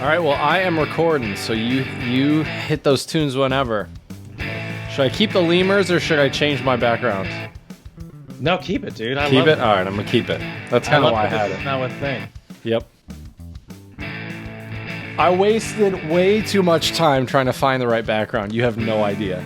All right, well, I am recording, so you hit those tunes whenever. Should I keep the lemurs or should I change my background? No, keep it, dude. Keep it? All right, I'm going to keep it. That's kind of why I had it. Now a thing. Yep. I wasted way too much time trying to find the right background. You have no idea.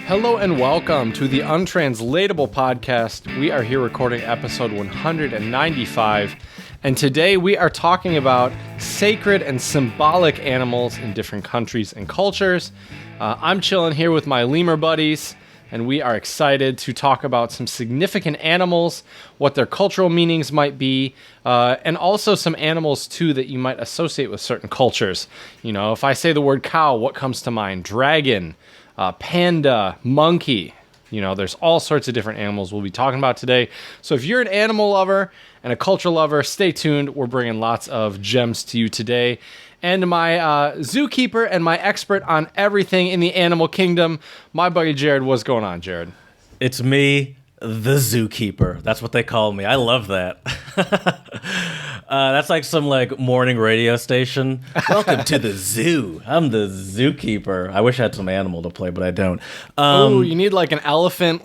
Hello and welcome to the Untranslatable Podcast. We are here recording episode 195. And today we are talking about sacred and symbolic animals in different countries and cultures. I'm chilling here with my lemur buddies, and we are excited to talk about some significant animals, what their cultural meanings might be, and also some animals, too, that you might associate with certain cultures. You know, if I say the word cow, what comes to mind? Dragon, panda, monkey. You know, there's all sorts of different animals we'll be talking about today. So if you're an animal lover and a culture lover, stay tuned. We're bringing lots of gems to you today. And my zookeeper and my expert on everything in the animal kingdom, my buddy Jared. What's going on, Jared? It's me, the zookeeper. That's what they call me. I love that. That's like some morning radio station. Welcome to the zoo. I'm the zookeeper. I wish I had some animal to play, but I don't. You need like an elephant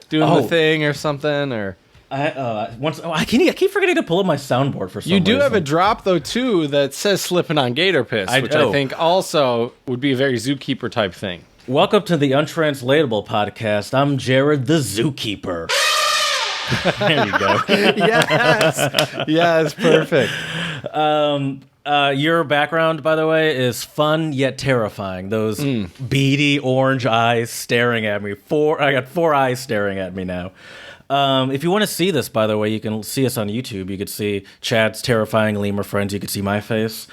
doing the thing or something, or... I keep forgetting to pull up my soundboard for some reason. You do have a drop, though, too, that says slipping on gator piss, which I think also would be a very zookeeper type thing. Welcome to the Untranslatable Podcast. I'm Jared, the zookeeper. There you go. Yes, perfect. Your background, by the way, is fun yet terrifying. Those beady orange eyes staring at me. I got 4 eyes staring at me now. If you want to see this, by the way, you can see us on YouTube. You could see Chad's terrifying lemur friends. You could see my face.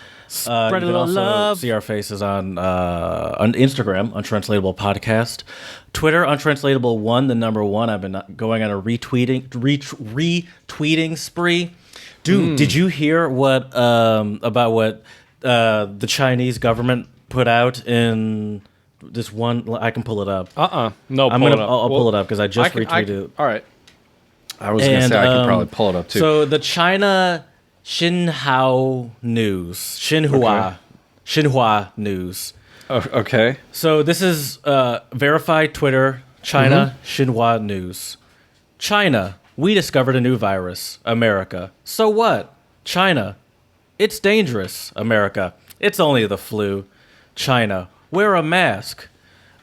You can also see our faces on Instagram, Untranslatable Podcast. Twitter, Untranslatable1, the number 1. I've been going on a retweeting spree. Dude, did you hear about what the Chinese government put out in this one? I can pull it up. No, I'll pull it up because I just retweeted it. All right. I was going to say I could probably pull it up too. So the China Xinhua News. Oh, okay. So this is verified Twitter, China Xinhua News. China, we discovered a new virus. America. So what? China, it's dangerous. America, it's only the flu. China, wear a mask.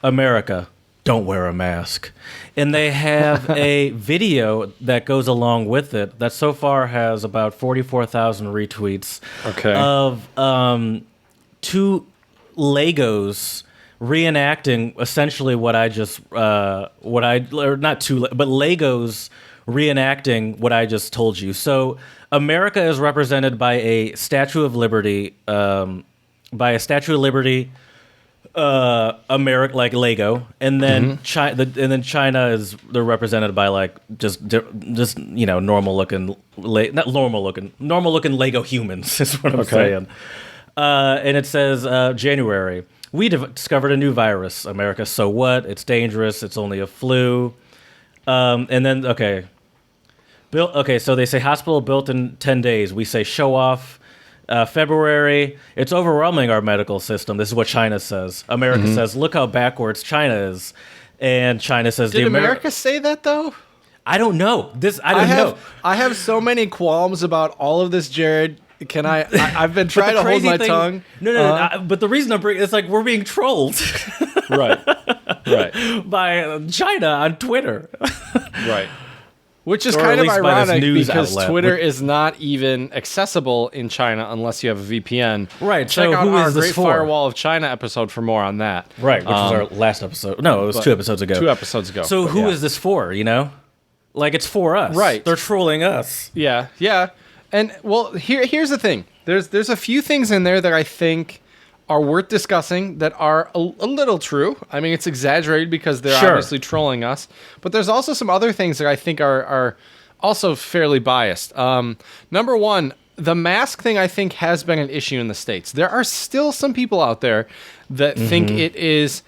America, don't wear a mask. And they have a video that goes along with it that so far has about 44,000 retweets of 2 Legos reenacting essentially what I just Legos reenacting what I just told you. So America is represented by a Statue of Liberty, America, like Lego, and then China is they're represented by just normal looking Lego humans is what I'm saying. And it says January, we discovered a new virus. America, so what? It's dangerous. It's only a flu. And then so they say hospital built in 10 days. We say show off. February, it's overwhelming our medical system. This is what China says. America says, look how backwards China is. And China says... Did America say that, though? I don't know. I don't know. I have so many qualms about all of this, Jared. Can I've been trying to hold my tongue. No. But the reason I'm bringing... It's like we're being trolled. Right. By China on Twitter. Right. Which is kind of ironic because Twitter is not even accessible in China unless you have a VPN. Right. Check out our Great Firewall of China episode for more on that. Right, which was our last episode. No, it was 2 episodes ago. 2 episodes ago. So who is this for, you know? It's for us. Right. They're trolling us. Yeah. And, well, here's the thing. There's a few things in there that I think are worth discussing that are a little true. I mean, it's exaggerated because they're obviously trolling us. But there's also some other things that I think are also fairly biased. Number 1, the mask thing I think has been an issue in the States. There are still some people out there that think it is,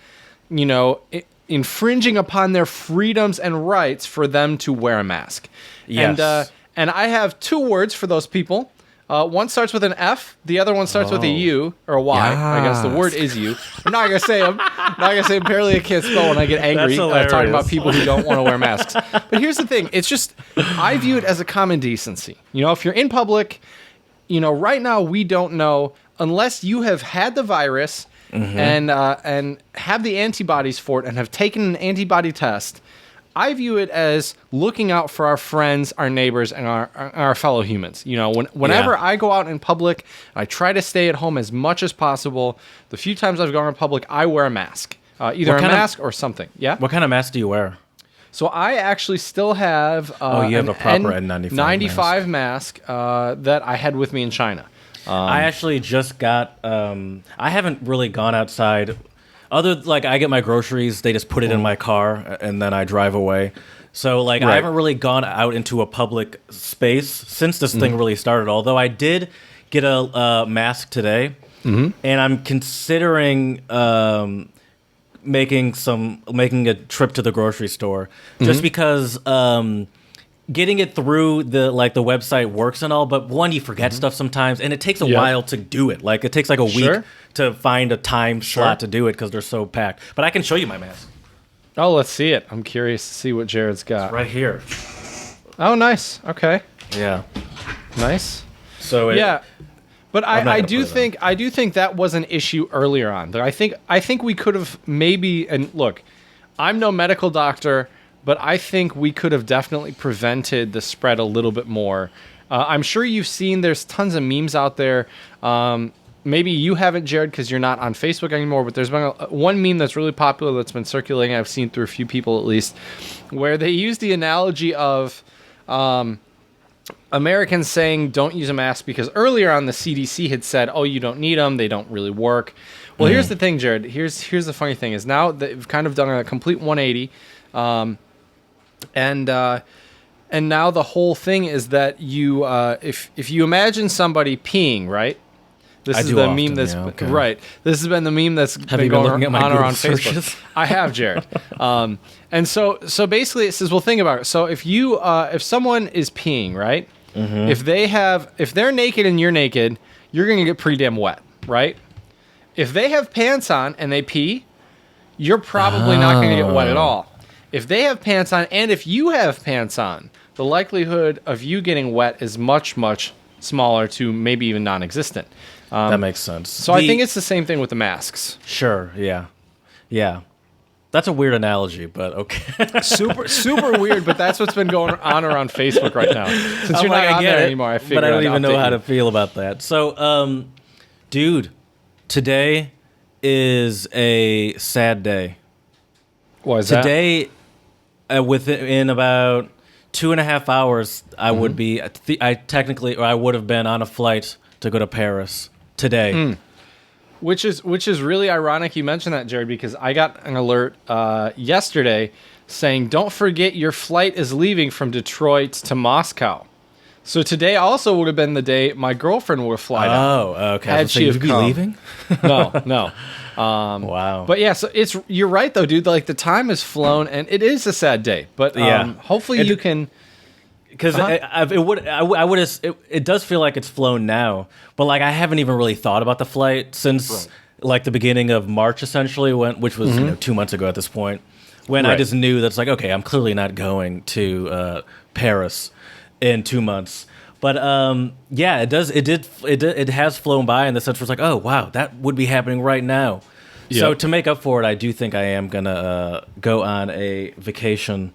infringing upon their freedoms and rights for them to wear a mask. Yes. And I have 2 words for those people. One starts with an F. The other one starts with a U or a Y. I guess the word is U. I'm not gonna say them. I'm not gonna say them. Apparently, I can't spell when I get angry talking about people who don't want to wear masks. But here's the thing: it's just I view it as a common decency. If you're in public, right now we don't know unless you have had the virus and have the antibodies for it and have taken an antibody test. I view it as looking out for our friends, our neighbors, and our fellow humans. Whenever I go out in public, I try to stay at home as much as possible. The few times I've gone in public, I wear a mask, either a mask or something. Yeah. What kind of mask do you wear? So I actually still have you have a proper N95 mask that I had with me in China. I actually just got. I haven't really gone outside. I get my groceries, they just put it in my car, and then I drive away. So, I haven't really gone out into a public space since this thing really started, although I did get a mask today, and I'm considering making a trip to the grocery store, just because getting it through the website works and all, but one, you forget stuff sometimes, and it takes a while to do it. It takes a week to find a time slot to do it because they're so packed. But I can show you my mask. Oh, let's see it. I'm curious to see what Jared's got. It's right here. Oh, nice. Okay. Yeah. Nice. So but I do think that was an issue earlier on. I think we could have maybe, and look, I'm no medical doctor, but I think we could have definitely prevented the spread a little bit more. I'm sure you've seen there's tons of memes out there. Maybe you haven't, Jared, because you're not on Facebook anymore, but there's been one meme that's really popular that's been circulating, I've seen through a few people at least, where they use the analogy of Americans saying don't use a mask because earlier on the CDC had said, oh, you don't need them, they don't really work. Well, here's the thing, Jared. Here's the funny thing is now they've kind of done a complete 180. And now the whole thing is that you, if you imagine somebody peeing, right? This is the meme that's right. This has been the meme that's been going on around Facebook. I have, Jared. And so basically it says, well, think about it. So if someone is peeing, right? If they're naked and you're naked, you're gonna get pretty damn wet, right? If they have pants on and they pee, you're probably not gonna get wet at all. If they have pants on and if you have pants on, the likelihood of you getting wet is much, much smaller to maybe even non-existent. That makes sense. So I think it's the same thing with the masks. Sure, yeah. Yeah. That's a weird analogy, but okay. super weird, but that's what's been going on around Facebook right now. Since you're not on there anymore, I figured but I don't even know how to feel about that. So, dude, today is a sad day. Why is that? Today, within about 2.5 hours, I would be. I would have been on a flight to go to Paris today. Which is really ironic you mentioned that, Jared, because I got an alert yesterday saying, don't forget your flight is leaving from Detroit to Moscow. So today also would have been the day my girlfriend would have flown out. Oh, okay. Had she have be leaving? No. Wow. But yeah, so you're right though, dude. Like the time has flown, and it is a sad day. But hopefully you can. Because it does feel like it's flown now, but like I haven't even really thought about the flight since like the beginning of March, essentially, which was 2 months ago at this point, when I just knew that's like, okay, I'm clearly not going to Paris in 2 months. But it has flown by in the sense where it's like, oh wow, that would be happening right now. Yep. So to make up for it, I do think I am gonna go on a vacation,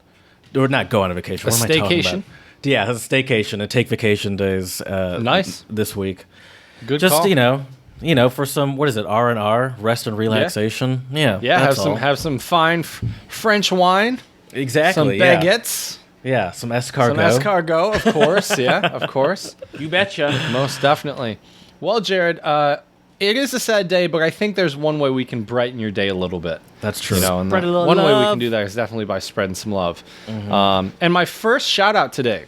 or not go on a vacation. What am I talking about? Yeah, a staycation and take vacation days. Nice this week. Good just call. For some what is it, R&R, rest and relaxation. Yeah. Have some fine French wine. Exactly. Some baguettes. Yeah, some escargot. Some escargot, of course. Yeah, of course. You betcha. Most definitely. Well, Jared, it is a sad day, but I think there's one way we can brighten your day a little bit. That's true. And one way we can do that is definitely by spreading some love. And my first shout out today,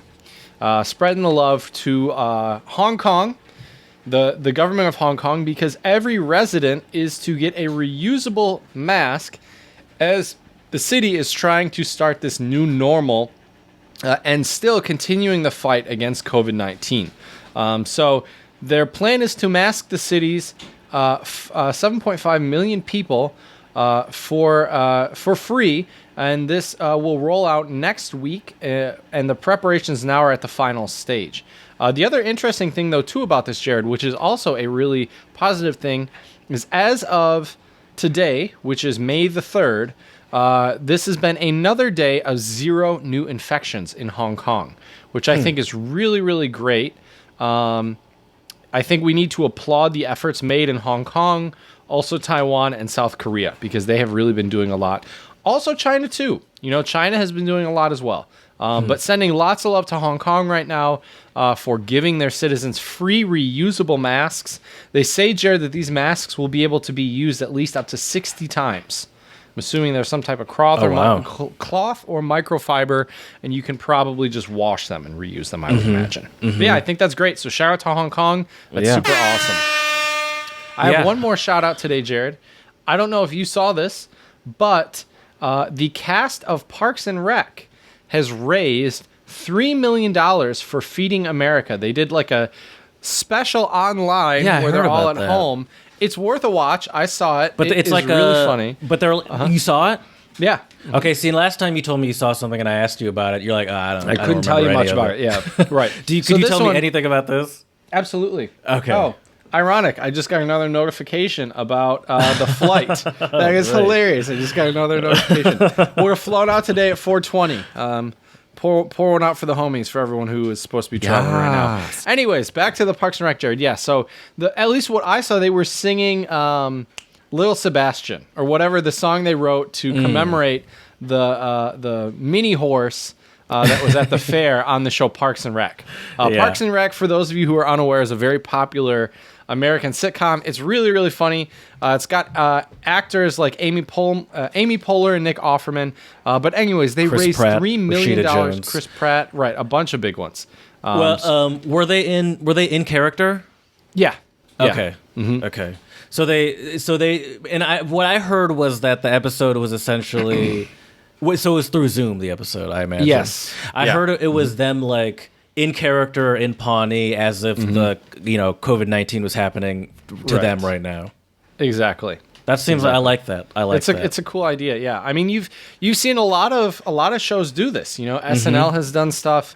spreading the love to Hong Kong, the government of Hong Kong, because every resident is to get a reusable mask as the city is trying to start this new normal and still continuing the fight against COVID-19. So Their plan is to mask the city's 7.5 million people for free, and this will roll out next week, and the preparations now are at the final stage. The other interesting thing, though, too, about this, Jared, which is also a really positive thing, is as of today, which is May the 3rd, this has been another day of 0 new infections in Hong Kong, which I think is really, really great. I think we need to applaud the efforts made in Hong Kong, also Taiwan and South Korea, because they have really been doing a lot. Also China, too. China has been doing a lot as well. But sending lots of love to Hong Kong right now for giving their citizens free reusable masks. They say, Jared, that these masks will be able to be used at least up to 60 times. I'm assuming there's some type of cloth or microfiber, and you can probably just wash them and reuse them, I would imagine. But yeah, I think that's great. So shout out to Hong Kong. That's super awesome. I have one more shout out today, Jared. I don't know if you saw this, but the cast of Parks and Rec has raised $3 million for Feeding America. They did like a special online where they're all at home. It's worth a watch. I saw it. But it's like really funny. But you saw it? Yeah. Okay. See, last time you told me you saw something and I asked you about it, you're like, I couldn't tell you much about it. Yeah. Right. Could you tell me anything about this? Absolutely. Okay. Oh, ironic. I just got another notification about the flight. That is hilarious. I just got another notification. We're flown out today at 4:20. Pour one out for the homies, for everyone who is supposed to be traveling right now. Anyways, back to the Parks and Rec, Jared. Yeah, so at least what I saw, they were singing Little Sebastian, or whatever the song they wrote to commemorate the mini horse that was at the fair on the show Parks and Rec. Parks and Rec, for those of you who are unaware, is a very popular American sitcom. It's really, really funny. It's got actors like Amy Poehler and Nick Offerman. But anyways, they raised $3 million. Chris Pratt, right? A bunch of big ones. Were they in character? Yeah. Okay. Mm-hmm. Okay. So what I heard was that the episode was essentially, so it was through Zoom, the episode, I imagine. Yes. I heard it was them like in character in Pawnee, as if the COVID-19 was happening to them right now. Exactly. That seems I like that. It's a cool idea. Yeah. I mean, you've seen a lot of shows do this. SNL has done stuff,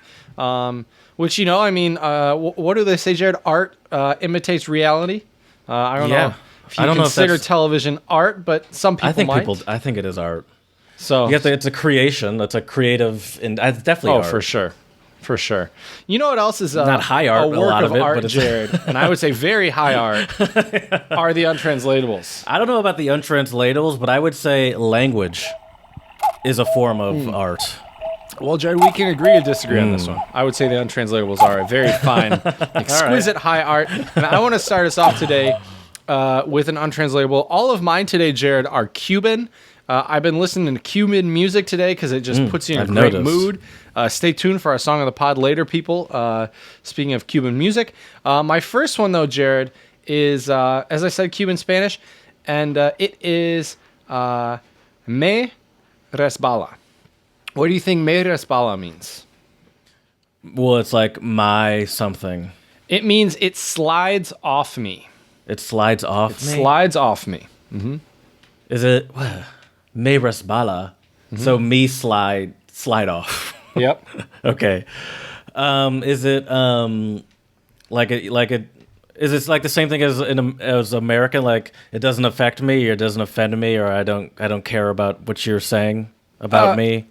which I mean, what do they say, Jared? Art imitates reality. I don't know if you consider television art, but some people might. I think it is art. So it's a creation. It's a creative, and it's definitely art. For sure. You know what else is not high art, a work a lot of it, art, but it's Jared, and I would say very high art, are the untranslatables. I don't know about the untranslatables, but I would say language is a form of art. Well, Jared, we can agree to disagree on this one. I would say the untranslatables are a very fine, exquisite high art. And I want to start us off today with an untranslatable. All of mine today, Jared, are Cuban. I've been listening to Cuban music today because it just puts you in a great mood. Stay tuned for our song of the pod later, people. Speaking of Cuban music. My first one, though, Jared, is, as I said, Cuban Spanish. And it is Me Resbala. What do you think Me Resbala means? Well, it's like my something. It means it slides off me. It slides off me? It slides off me. Mm-hmm. Is it... Me resbala, so me slide off. Yep. Okay. Is it is it like the same thing as American? Like it doesn't affect me, or it doesn't offend me, or I don't care about what you're saying about me.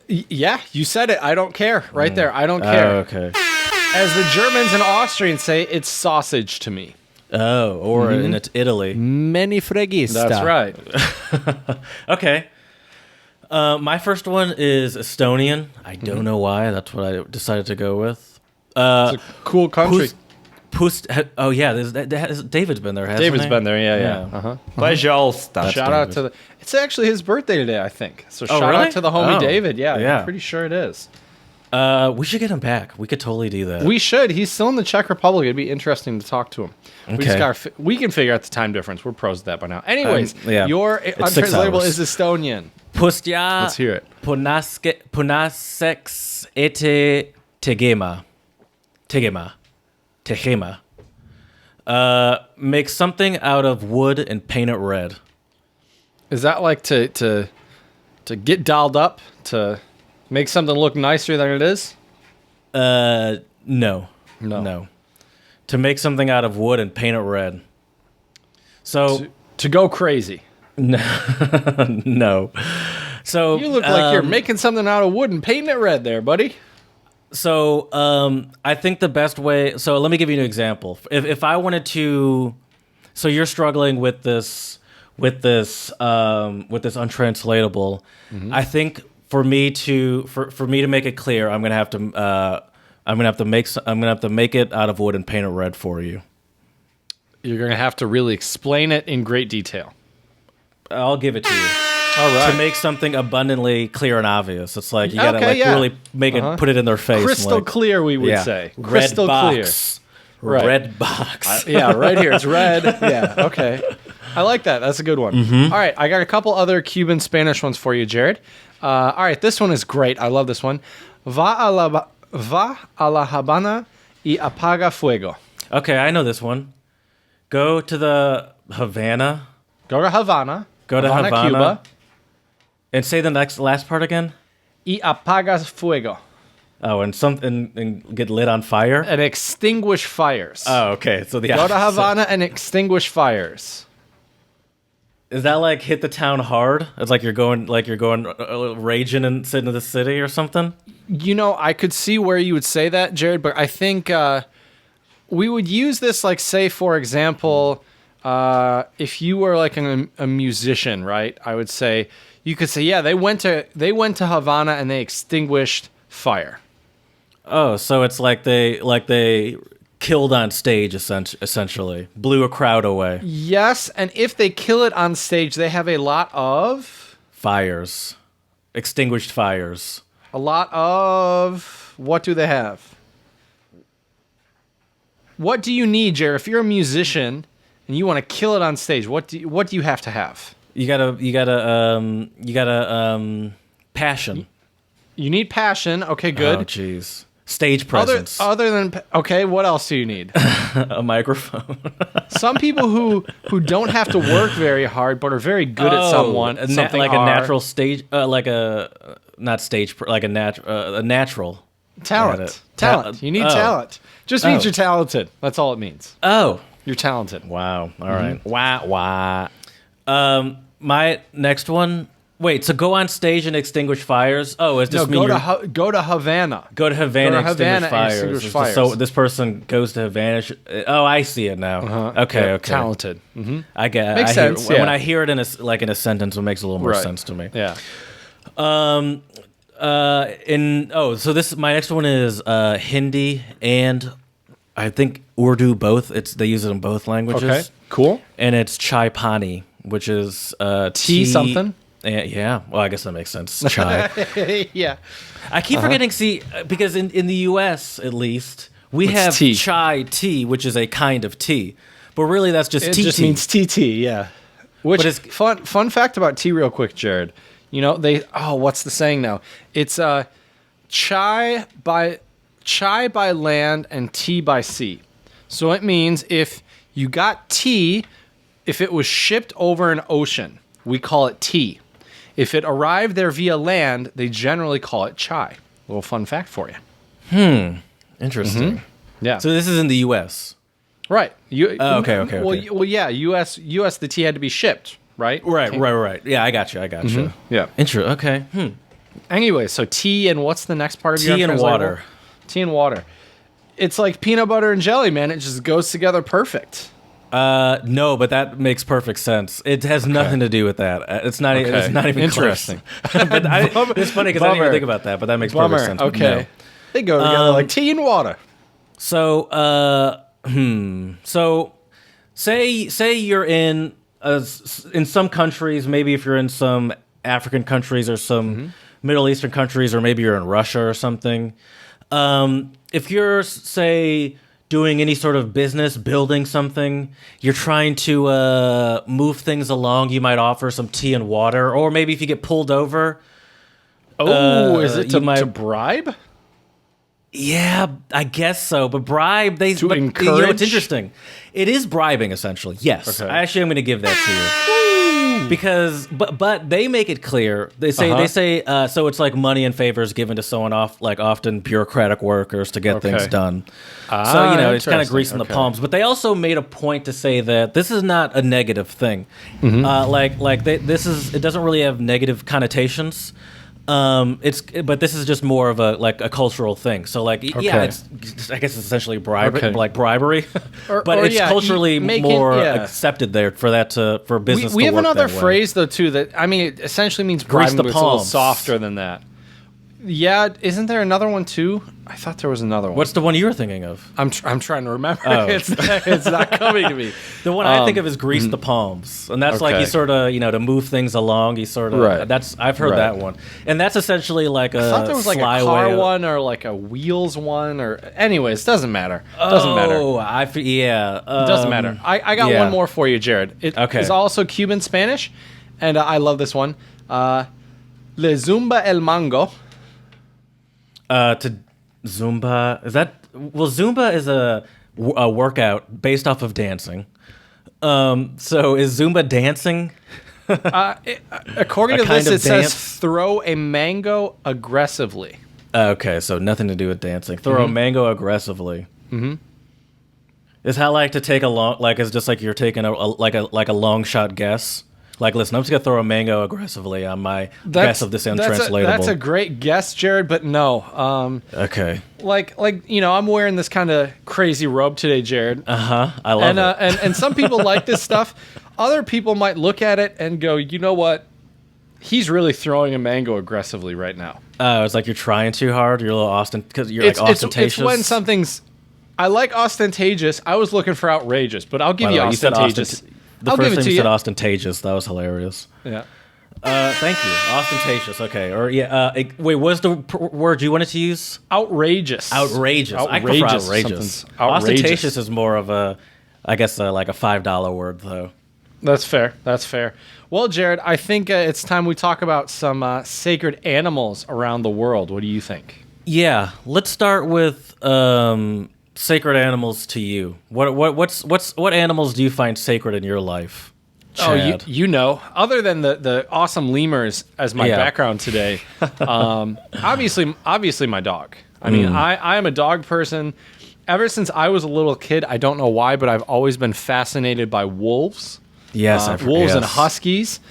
Yeah, you said it. I don't care. Right there. I don't care. Okay. As the Germans and Austrians say, it's sausage to me. Oh, or in Italy. Many fregista. That's right. Okay. My first one is Estonian. I don't know why. That's what I decided to go with. It's a cool country. David's been there, hasn't he? David's been there, yeah. Пожалуйста. Shout out to it's actually his birthday today, I think. So shout out to the homie David. Yeah, I'm pretty sure it is. We should get him back. We could totally do that. We should. He's still in the Czech Republic. It'd be interesting to talk to him. Okay. We can figure out the time difference. We're pros at that by now. Anyways, your untranslatable is Estonian. Pustya. Let's hear it. Punaseks ete tegema. Make something out of wood and paint it red. Is that like to get dolled up, to make something look nicer than it is? No. To make something out of wood and paint it red. So to go crazy. No. So You look like you're making something out of wood and painting it red there, buddy. So I think the best way. So let me give you an example. If I wanted to, so you're struggling with this untranslatable. Mm-hmm. I think for me to make it clear, I'm gonna have to make it out of wood and paint it red for you. You're going to have to really explain it in great detail. I'll give it to you. All right. To make something abundantly clear and obvious. It's like you gotta really make it, put it in their face. Crystal clear, we would say. Crystal clear. Right. Red box. Yeah, right here. It's red. Yeah, okay. I like that. That's a good one. Mm-hmm. All right, I got a couple other Cuban Spanish ones for you, Jared. All right, this one is great. I love this one. Va a la Habana y apaga fuego. Okay, I know this one. Go to the Havana. Go to Havana. Go to Havana, Cuba. And say the last part again. Y apaga fuego. Oh, and get lit on fire. And extinguish fires. Oh, okay. So the Go to Havana and extinguish fires. Is that like hit the town hard? It's like you're going raging and sitting in the city or something. You know, I could see where you would say that, Jared, but I think we would use this, like, say, for example, if you were like a musician, right? I would say you could say, yeah, they went to Havana and they extinguished fire. Oh, so it's like they killed on stage, essentially blew a crowd away. Yes, and if they kill it on stage, they have a lot of fires, extinguished fires. A lot of what do they have? What do you need, Jared? If you're a musician and you want to kill it on stage, what do you have to have? You gotta passion. You need passion. Okay, good. Oh, jeez. Stage presence. Other than okay, what else do you need? A microphone. Some people who don't have to work very hard but are very good at something like a natural stage, like a not stage, like a natural talent. Talent. You need talent. Just means you're talented. That's all it means. Oh, you're talented. Wow. All right. Wah. My next one. Wait, so go on stage and extinguish fires? Oh, is this go to Havana. Go to Havana, extinguish fires. So this person goes to Havana. Oh, I see it now. Okay. Talented. Mm-hmm. I get. Makes sense. When I hear it in a sentence, it makes a little more sense to me. Yeah. So this my next one is Hindi and I think Urdu both. They use it in both languages. Okay. Cool. And it's chai pani, which is tea something. Yeah, well, I guess that makes sense. Chai. Yeah. I keep forgetting, because in the U.S., at least, we have tea? Chai tea, which is a kind of tea. But really, that's just tea. It just means tea, yeah. Which is fun fact about tea real quick, Jared. You know, what's the saying now? It's chai by land and tea by sea. So it means if you got tea, if it was shipped over an ocean, we call it tea. If it arrived there via land, they generally call it chai. A little fun fact for you. Interesting. Mm-hmm. Yeah. So this is in the U.S. Right. Okay. Well, yeah. U.S. The tea had to be shipped, right? Right. Yeah, I got you. Mm-hmm. Yeah. Okay. Anyway, so tea and what's the next part of your tea and water? Tea and water. It's like peanut butter and jelly, man. It just goes together perfect. No, but that makes perfect sense. It has nothing to do with that. It's not. It's not even interesting. But it's funny because I didn't even think about that. But that makes perfect sense. Okay, no. They go together like tea and water. So, So, say you're in some countries. Maybe if you're in some African countries or some Middle Eastern countries, or maybe you're in Russia or something. If you're doing any sort of business, building something, you're trying to move things along, you might offer some tea and water, or maybe if you get pulled over. Is it to bribe? Yeah, I guess so. But bribe, To You know, encourage? it's interesting. It is bribing, essentially. Yes. Okay. I actually am going to give that to you. Because, but they make it clear. They say, so it's like money and favors given to someone often bureaucratic workers to get things done. So, you know, it's kind of greasing the palms. But they also made a point to say that this is not a negative thing. It doesn't really have negative connotations. But this is just more of a cultural thing. So I guess it's essentially bribery, but it's culturally more accepted there for business. We to have work another that way. phrase though too that it essentially means Grease bribing, the but it's a little palms. softer than that. Yeah, isn't there another one too? I thought there was another one. What's the one you were thinking of? I'm trying to remember. Oh. It's not coming to me. The one I think of is grease the palms, and that's like you sort of to move things along. You sort of I've heard that one, and that's essentially like a. I thought there was like a car one or like a wheels one or. Anyways, doesn't matter. Doesn't matter. Oh, it doesn't matter. I got one more for you, Jared. It is also Cuban Spanish, and I love this one. Le Zumba el Mango. To Zumba Zumba is a workout based off of dancing. So is Zumba dancing? According to this, it says throw a mango aggressively. Okay, so nothing to do with dancing. Throw a mango aggressively. Mm-hmm. Is how to take a long it's just like you're taking a long shot guess. Listen, I'm just gonna throw a mango aggressively on my guess of this untranslatable. That's a great guess, Jared, but no. Okay. I'm wearing this kind of crazy robe today, Jared. I love it. And some people like this stuff. Other people might look at it and go, you know what? He's really throwing a mango aggressively right now. Oh, it's like you're trying too hard. You're a little because you're ostentatious. It's when something's. I like ostentatious. I was looking for outrageous, but I'll give you ostentatious. The first time you said ostentatious, that was hilarious. Yeah. Thank you. Ostentatious. Okay. Or wait, what's the word you wanted to use? Outrageous. Outrageous. I prefer outrageous. Ostentatious is more of a, I guess, like a $5 word though. That's fair. Well, Jared, I think it's time we talk about some sacred animals around the world. What do you think? Yeah. Let's start with sacred animals to you. What animals do you find sacred in your life, Chad? Oh, other than the awesome lemurs as my background today, obviously my dog. I mean, I am a dog person. Ever since I was a little kid, I don't know why, but I've always been fascinated by wolves. Yes, wolves and huskies.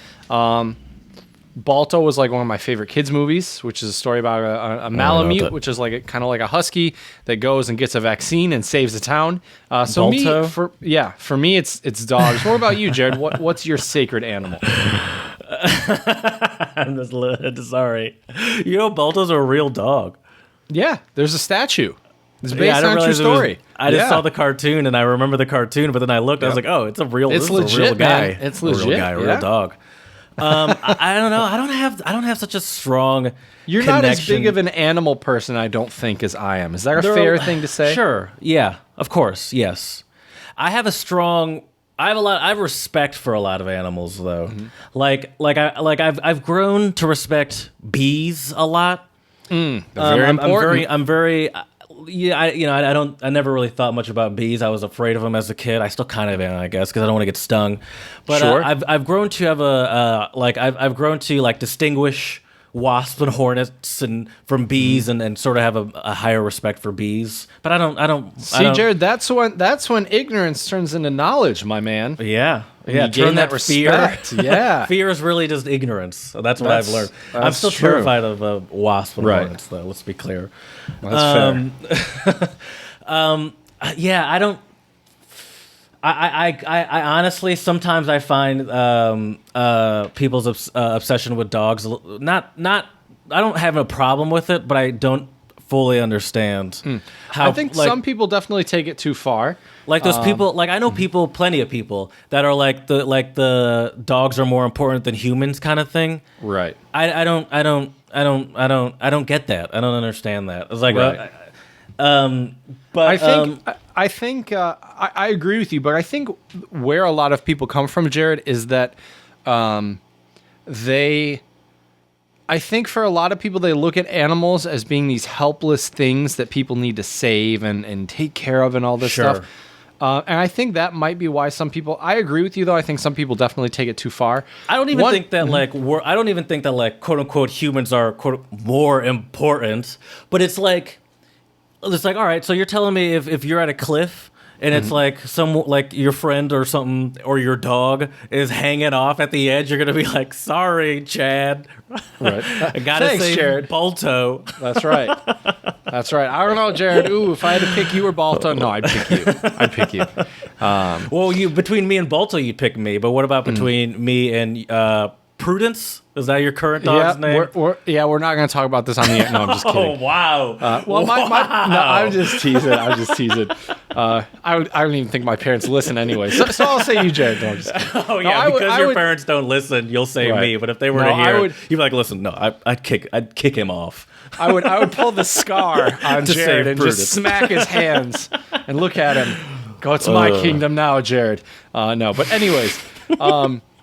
Balto was like one of my favorite kids movies, which is a story about a Malamute, which is kind of like a husky that goes and gets a vaccine and saves the town. Balto? For me, it's dogs. What about you, Jared? What's your sacred animal? I'm just sorry. Balto's a real dog. Yeah, there's a statue. It's based on a true story. I just saw the cartoon and I remember the cartoon, but then I looked. I was like, oh, it's legit, a real guy. Man. It's legit. A real guy, a real dog. I don't know. I don't have such a strong. You're connection. not as big of an animal person, I don't think, as I am. Is that a fair thing to say? Sure. Yeah. Of course. Yes. I have respect for a lot of animals, though. Mm-hmm. I've grown to respect bees a lot. Very important. I'm very. I never really thought much about bees. I was afraid of them as a kid. I still kind of am, I guess, because I don't want to get stung. But sure. I've grown to have I've grown to distinguish wasps and hornets from bees and sort of have a higher respect for bees. But I don't see, Jared. That's when ignorance turns into knowledge, my man. Yeah. You gain that respect. Fear. Yeah. Fear is really just ignorance. So that's what I've learned. I'm still true. terrified of wasps and hornets, though. Let's be clear. That's fair. Yeah, I don't. I honestly sometimes I find people's obsession with dogs not. I don't have a problem with it, but I don't fully understand how. I think some people definitely take it too far. Like those people, I know people, plenty of people that are the dogs are more important than humans kind of thing. Right. I don't get that. I don't understand that. It's like, right. But I think I agree with you, but I think where a lot of people come from, Jared, is that they I think for a lot of people, they look at animals as being these helpless things that people need to save and take care of and all this Sure. stuff. And I think that might be why some people. I agree with you, though. I think some people definitely take it too far. I don't even think that I don't even think that quote unquote humans are more important. But it's like all right. So you're telling me if you're at a cliff and it's like your friend or something or your dog is hanging off at the edge, you're gonna be like, sorry, Chad. Right. I gotta Thanks, say, Jared. Balto. That's right. That's right. I don't know, Jared. Ooh, if I had to pick you or Balto, no, I'd pick you. I'd pick you. Well, between me and Balto, you'd pick me. But what about between me and Prudence? Is that your current dog's name? We're not going to talk about this on the air. No, I'm just kidding. Oh, wow. No, I'm just teasing. I don't even think my parents listen anyway. So I'll say you, Jared. No, I'm just kidding. Oh, yeah, because your parents don't listen, you'll say me. But if they were to hear, you'd be like, listen, no, I'd kick him off. I would pull the scar on Jared and just smack his hands and look at him. Go, it's my kingdom now, Jared. No, but anyways,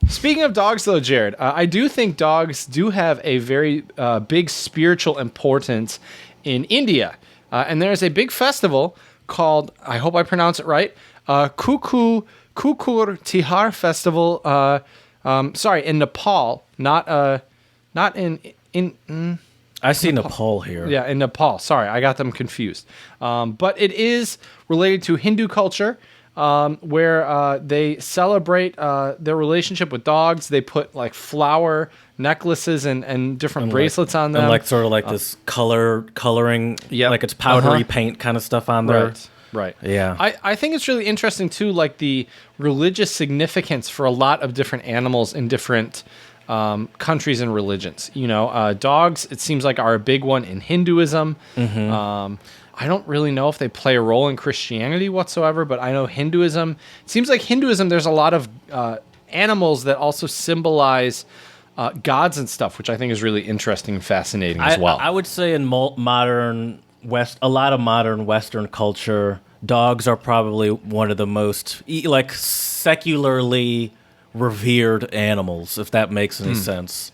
speaking of dogs, though, Jared, I do think dogs do have a very big spiritual importance in India. And there's a big festival called, I hope I pronounce it right, Kukur Tihar Festival. Sorry, in Nepal, not in. I see Nepal here. Yeah, in Nepal. Sorry, I got them confused. But it is related to Hindu culture, where they celebrate their relationship with dogs. They put like flower necklaces and different bracelets on them. And like sort of like this coloring, like it's powdery paint kind of stuff on there. Right. Yeah. I think it's really interesting, too, like the religious significance for a lot of different animals in different countries and religions. Dogs, it seems like, are a big one in Hinduism. I don't really know if they play a role in Christianity whatsoever, but I know Hinduism. It seems like Hinduism, there's a lot of animals that also symbolize gods and stuff, which I think is really interesting and fascinating as well. I would say in modern a lot of modern Western culture, dogs are probably one of the most like secularly revered animals, if that makes any sense.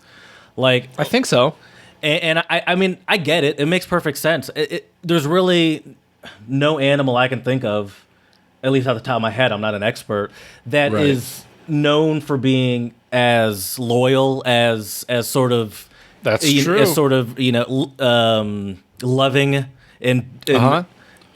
Like, I think so. And I mean, I get it. It makes perfect sense. There's really no animal I can think of, at least at the top of my head, I'm not an expert, that is known for being as loyal as sort of that's true. As sort of loving and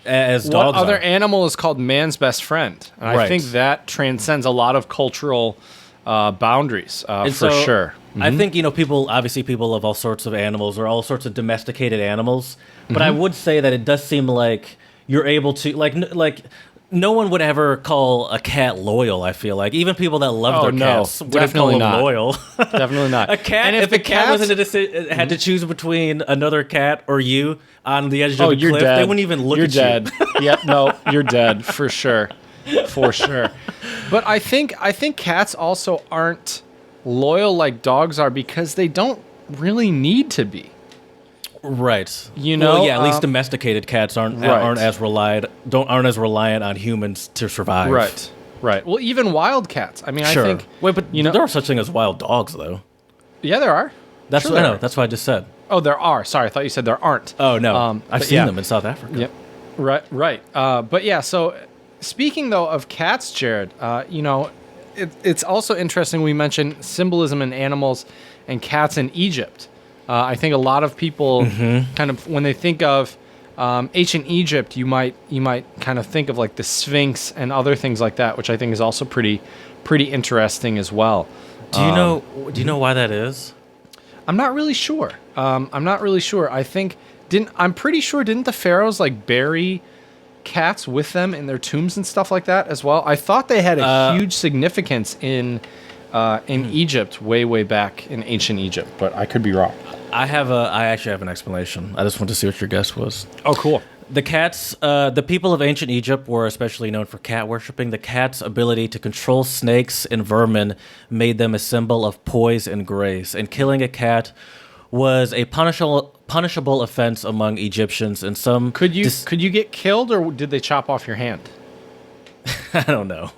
as dogs. What other are. animal is called man's best friend? And I think that transcends a lot of cultural boundaries for sure. I think people love all sorts of animals or all sorts of domesticated animals, but I would say that it does seem like you're able to like no one would ever call a cat loyal. I feel like even people that love their cats wouldn't call them loyal. Definitely not. A cat. And if the cat had to choose between another cat or you on the edge of the cliff, dead. they wouldn't even look at you. Yep. No, you're dead for sure. For sure. But I think cats also aren't loyal like dogs are because they don't really need to be. Right. At least domesticated cats aren't as reliant on humans to survive. Right. Well, even wild cats. I mean, sure. I think but there are such thing as wild dogs though. Yeah, there are. That's what I know. That's what I just said. Oh, there are. Sorry, I thought you said there aren't. Oh no. I've seen them in South Africa. Yep. Right. But yeah, so speaking though of cats, Jared, it's also interesting we mentioned symbolism in animals and cats in Egypt. I think a lot of people kind of, when they think of ancient Egypt, you might kind of think of like the Sphinx and other things like that, which I think is also pretty interesting as well. Do you know why that is? I'm not really sure. I'm pretty sure didn't the pharaohs like bury cats with them in their tombs and stuff like that as well? I thought they had a huge significance in Egypt way back in ancient Egypt, but I could be wrong. I actually have an explanation. I just want to see what your guess was. Oh, cool. The cats, the people of ancient Egypt were especially known for cat worshipping. The cat's ability to control snakes and vermin made them a symbol of poise and grace. And killing a cat was a punishable offense among Egyptians. And some could you get killed, or did they chop off your hand? I don't know.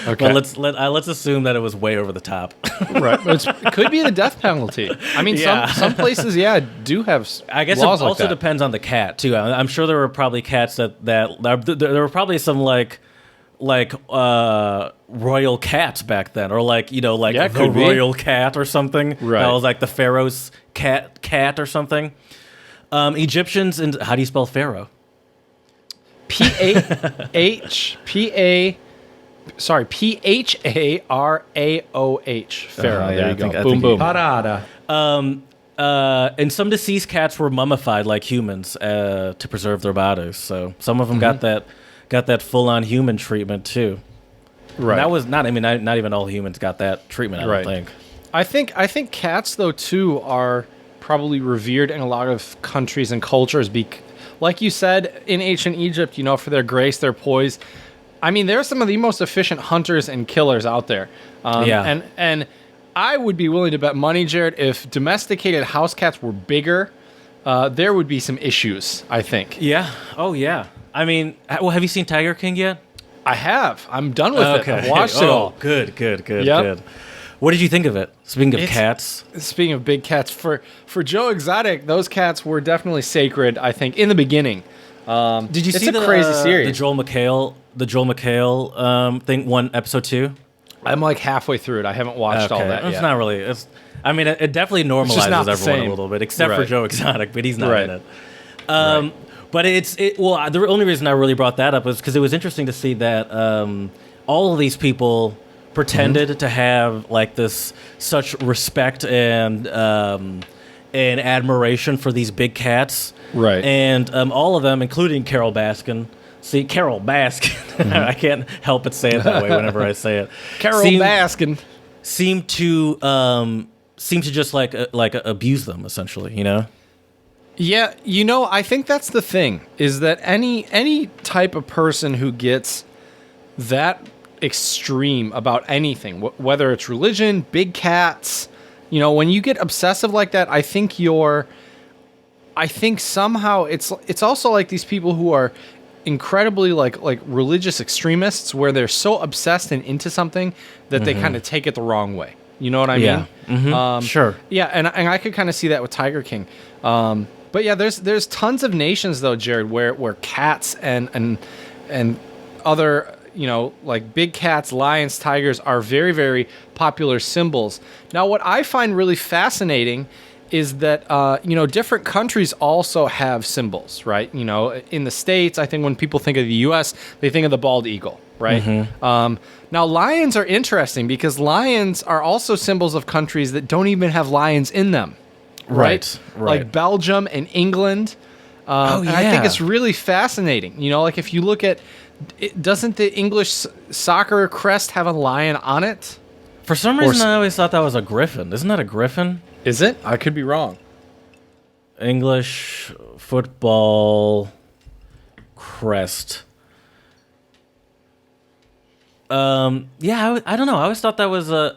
Okay. But let's assume that it was way over the top. Right. It could be the death penalty. I mean, Yeah. some places, do have I guess laws it like also that. depends on the cat too. I'm sure there were probably cats that there were probably some like royal cats back then, or Yeah, the could be. royal cat or something. Right. That was like the pharaoh's cat or something. Egyptians, and how do you spell pharaoh? Pharaoh. Pharaoh. yeah, There I you go. think- I Boom, think boom. Parada. And some deceased cats were mummified like humans to preserve their bodies. So some of them got that full on human treatment too. Right. And that was not. I mean, not even all humans got that treatment. I don't Right. think. I think cats though too are probably revered in a lot of countries and cultures. Like you said, in ancient Egypt, for their grace, their poise. I mean, they're some of the most efficient hunters and killers out there. Yeah. And I would be willing to bet money, Jared, if domesticated house cats were bigger, there would be some issues, I think. Yeah. Oh yeah. I mean, well, have you seen Tiger King yet? I have. I'm done with it. I've watched it all. Good. Yep. Good. What did you think of it? Speaking of It's- cats. Speaking of big cats, for Joe Exotic, those cats were definitely sacred, I think, in the beginning. Did you it's see a crazy series. the Joel McHale thing? Episode 2. I'm like halfway through it. I haven't watched all that It's yet. not really. I mean, it definitely just normalizes not the everyone same. a little bit, except for Right. Joe Exotic, but he's not Right. in it. But the only reason I really brought that up was because it was interesting to see that all of these people pretended to have like this such respect and admiration for these big cats, Right. And all of them, including Carol Baskin. See, Carol Baskin. I can't help but say it that way whenever I say it. Carol seem- Baskin. seem to just like abuse them essentially, Yeah, I think that's the thing, is that any type of person who gets that extreme about anything, whether it's religion, big cats, when you get obsessive like that, I think somehow it's also like these people who are incredibly like religious extremists, where they're so obsessed and into something that they kind of take it the wrong way. You know what I mean? Sure. Yeah, and I could kind of see that with Tiger King. But yeah, there's tons of nations though, Jared, where cats and other like big cats, lions, tigers are very, very popular symbols. Now, what I find really fascinating is that different countries also have symbols, right? In the States, I think when people think of the U.S., they think of the bald eagle, right? Now, lions are interesting because lions are also symbols of countries that don't even have lions in them, right? Like Belgium and England. And I think it's really fascinating. Like if you look at, doesn't the English soccer crest have a lion on it? For some reason, I always thought that was a griffin. Isn't that a griffin? Is it? I could be wrong. English football crest. Yeah, I don't know. I always thought that was a.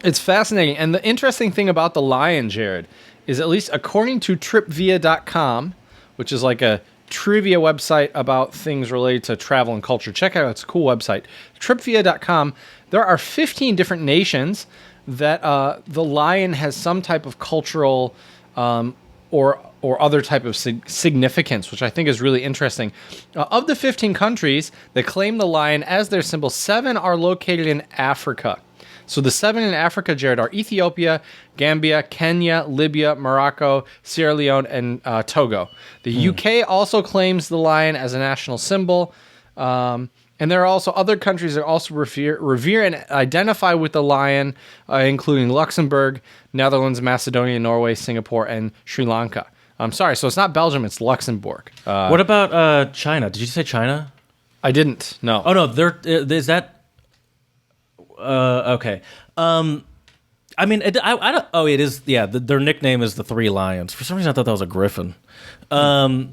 It's fascinating. And the interesting thing about the lion, Jared, is at least according to tripvia.com, which is like a trivia website about things related to travel and culture. Check it out. It's a cool website. Tripvia.com, there are 15 different nations that the lion has some type of cultural or other type of significance, which I think is really interesting. Of the 15 countries that claim the lion as their symbol, 7 are located in Africa. So the 7 in Africa, Jared, are Ethiopia, Gambia, Kenya, Libya, Morocco, Sierra Leone, and Togo. The UK also claims the lion as a national symbol. And there are also other countries that also revere and identify with the lion, including Luxembourg, Netherlands, Macedonia, Norway, Singapore, and Sri Lanka. I'm sorry, so it's not Belgium, it's Luxembourg. What about China? Did you say China? I didn't, no. Oh, no, is that... okay. I mean, I don't... Oh, it is... Yeah, their nickname is the Three Lions. For some reason, I thought that was a griffin. I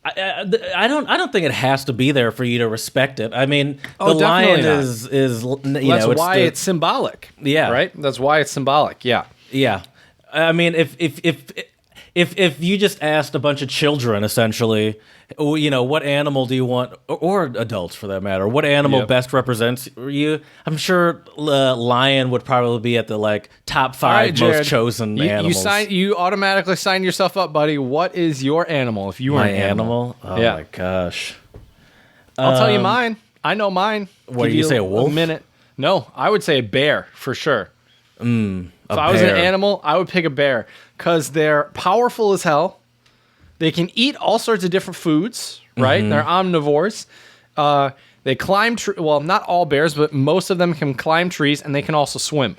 don't think it has to be there for you to respect it. I mean, the lion is That's why it's symbolic. Yeah. Right? That's why it's symbolic, yeah. Yeah. I mean, if if you just asked a bunch of children, essentially, what animal do you want, or adults for that matter, what animal best represents you? I'm sure lion would probably be at the top 5 right, Jared, most chosen animals. You automatically sign yourself up, buddy. What is your animal if you were My an animal? Oh my gosh. I'll tell you mine. I know mine. What do you say, a wolf? A minute. No, I would say a bear for sure. If I was an bear. animal, I would pick a bear because they're powerful as hell. They can eat all sorts of different foods, right? They're omnivores. They climb well, not all bears, but most of them can climb trees, and they can also swim.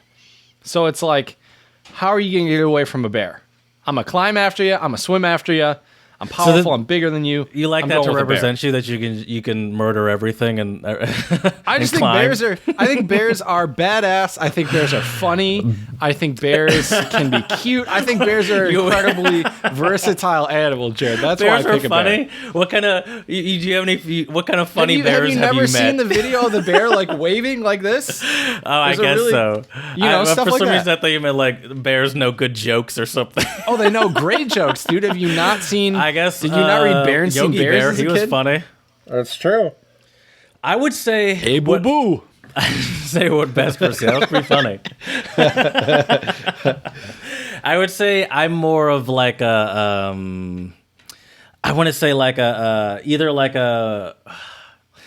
So it's like, how are you going to get away from a bear? I'm going to climb after you. I'm going to swim after you. I'm powerful. I'm bigger than you. You like I'm that to going with a bear. represent you, that you can murder everything and I just think bears are. I think bears are badass. I think bears are funny. I think bears can be cute. I think bears are incredibly versatile animal, Jared. That's bears why I pick a funny. bear. What kind of do you have any? What kind of funny Have bears you have you never met? seen the video of the bear waving like this? Oh, I guess really, so. Stuff for like some that. reason I thought you meant bears know good jokes or something. Oh, they know great jokes, dude. Have you not seen? I guess. Did you not read Berenstain Yogi Bears Bear, as a he kid? was funny. That's true. I would say. Hey, boo boo. Say what best for sale. That's pretty funny. I would say I'm more of like a. I want to say like either like a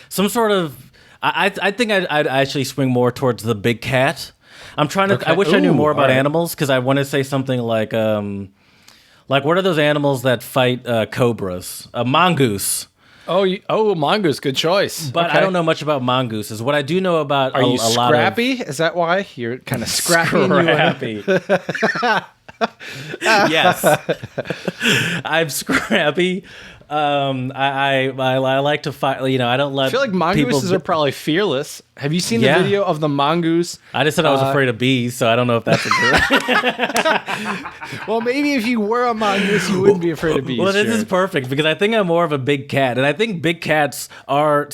some sort of. I think I'd actually swing more towards the big cat. I'm trying to. Okay. I wish I knew more about all right. animals, because I want to say something like what are those animals that fight cobras? A mongoose. Oh, mongoose. Good choice. But Okay. I don't know much about mongooses. What I do know about Are you a lot of scrappy? Is that why you're kind of scrappy? and Yes, I'm scrappy. I like to fight. I don't let. I feel like mongooses people are probably fearless. Have you seen the Yeah. video of the mongoose? I just said I was afraid of bees, so I don't know if that's a good. Well, maybe if you were a mongoose, you wouldn't be afraid of bees. Well, this is Jared. perfect, because I think I'm more of a big cat, and I think big cats are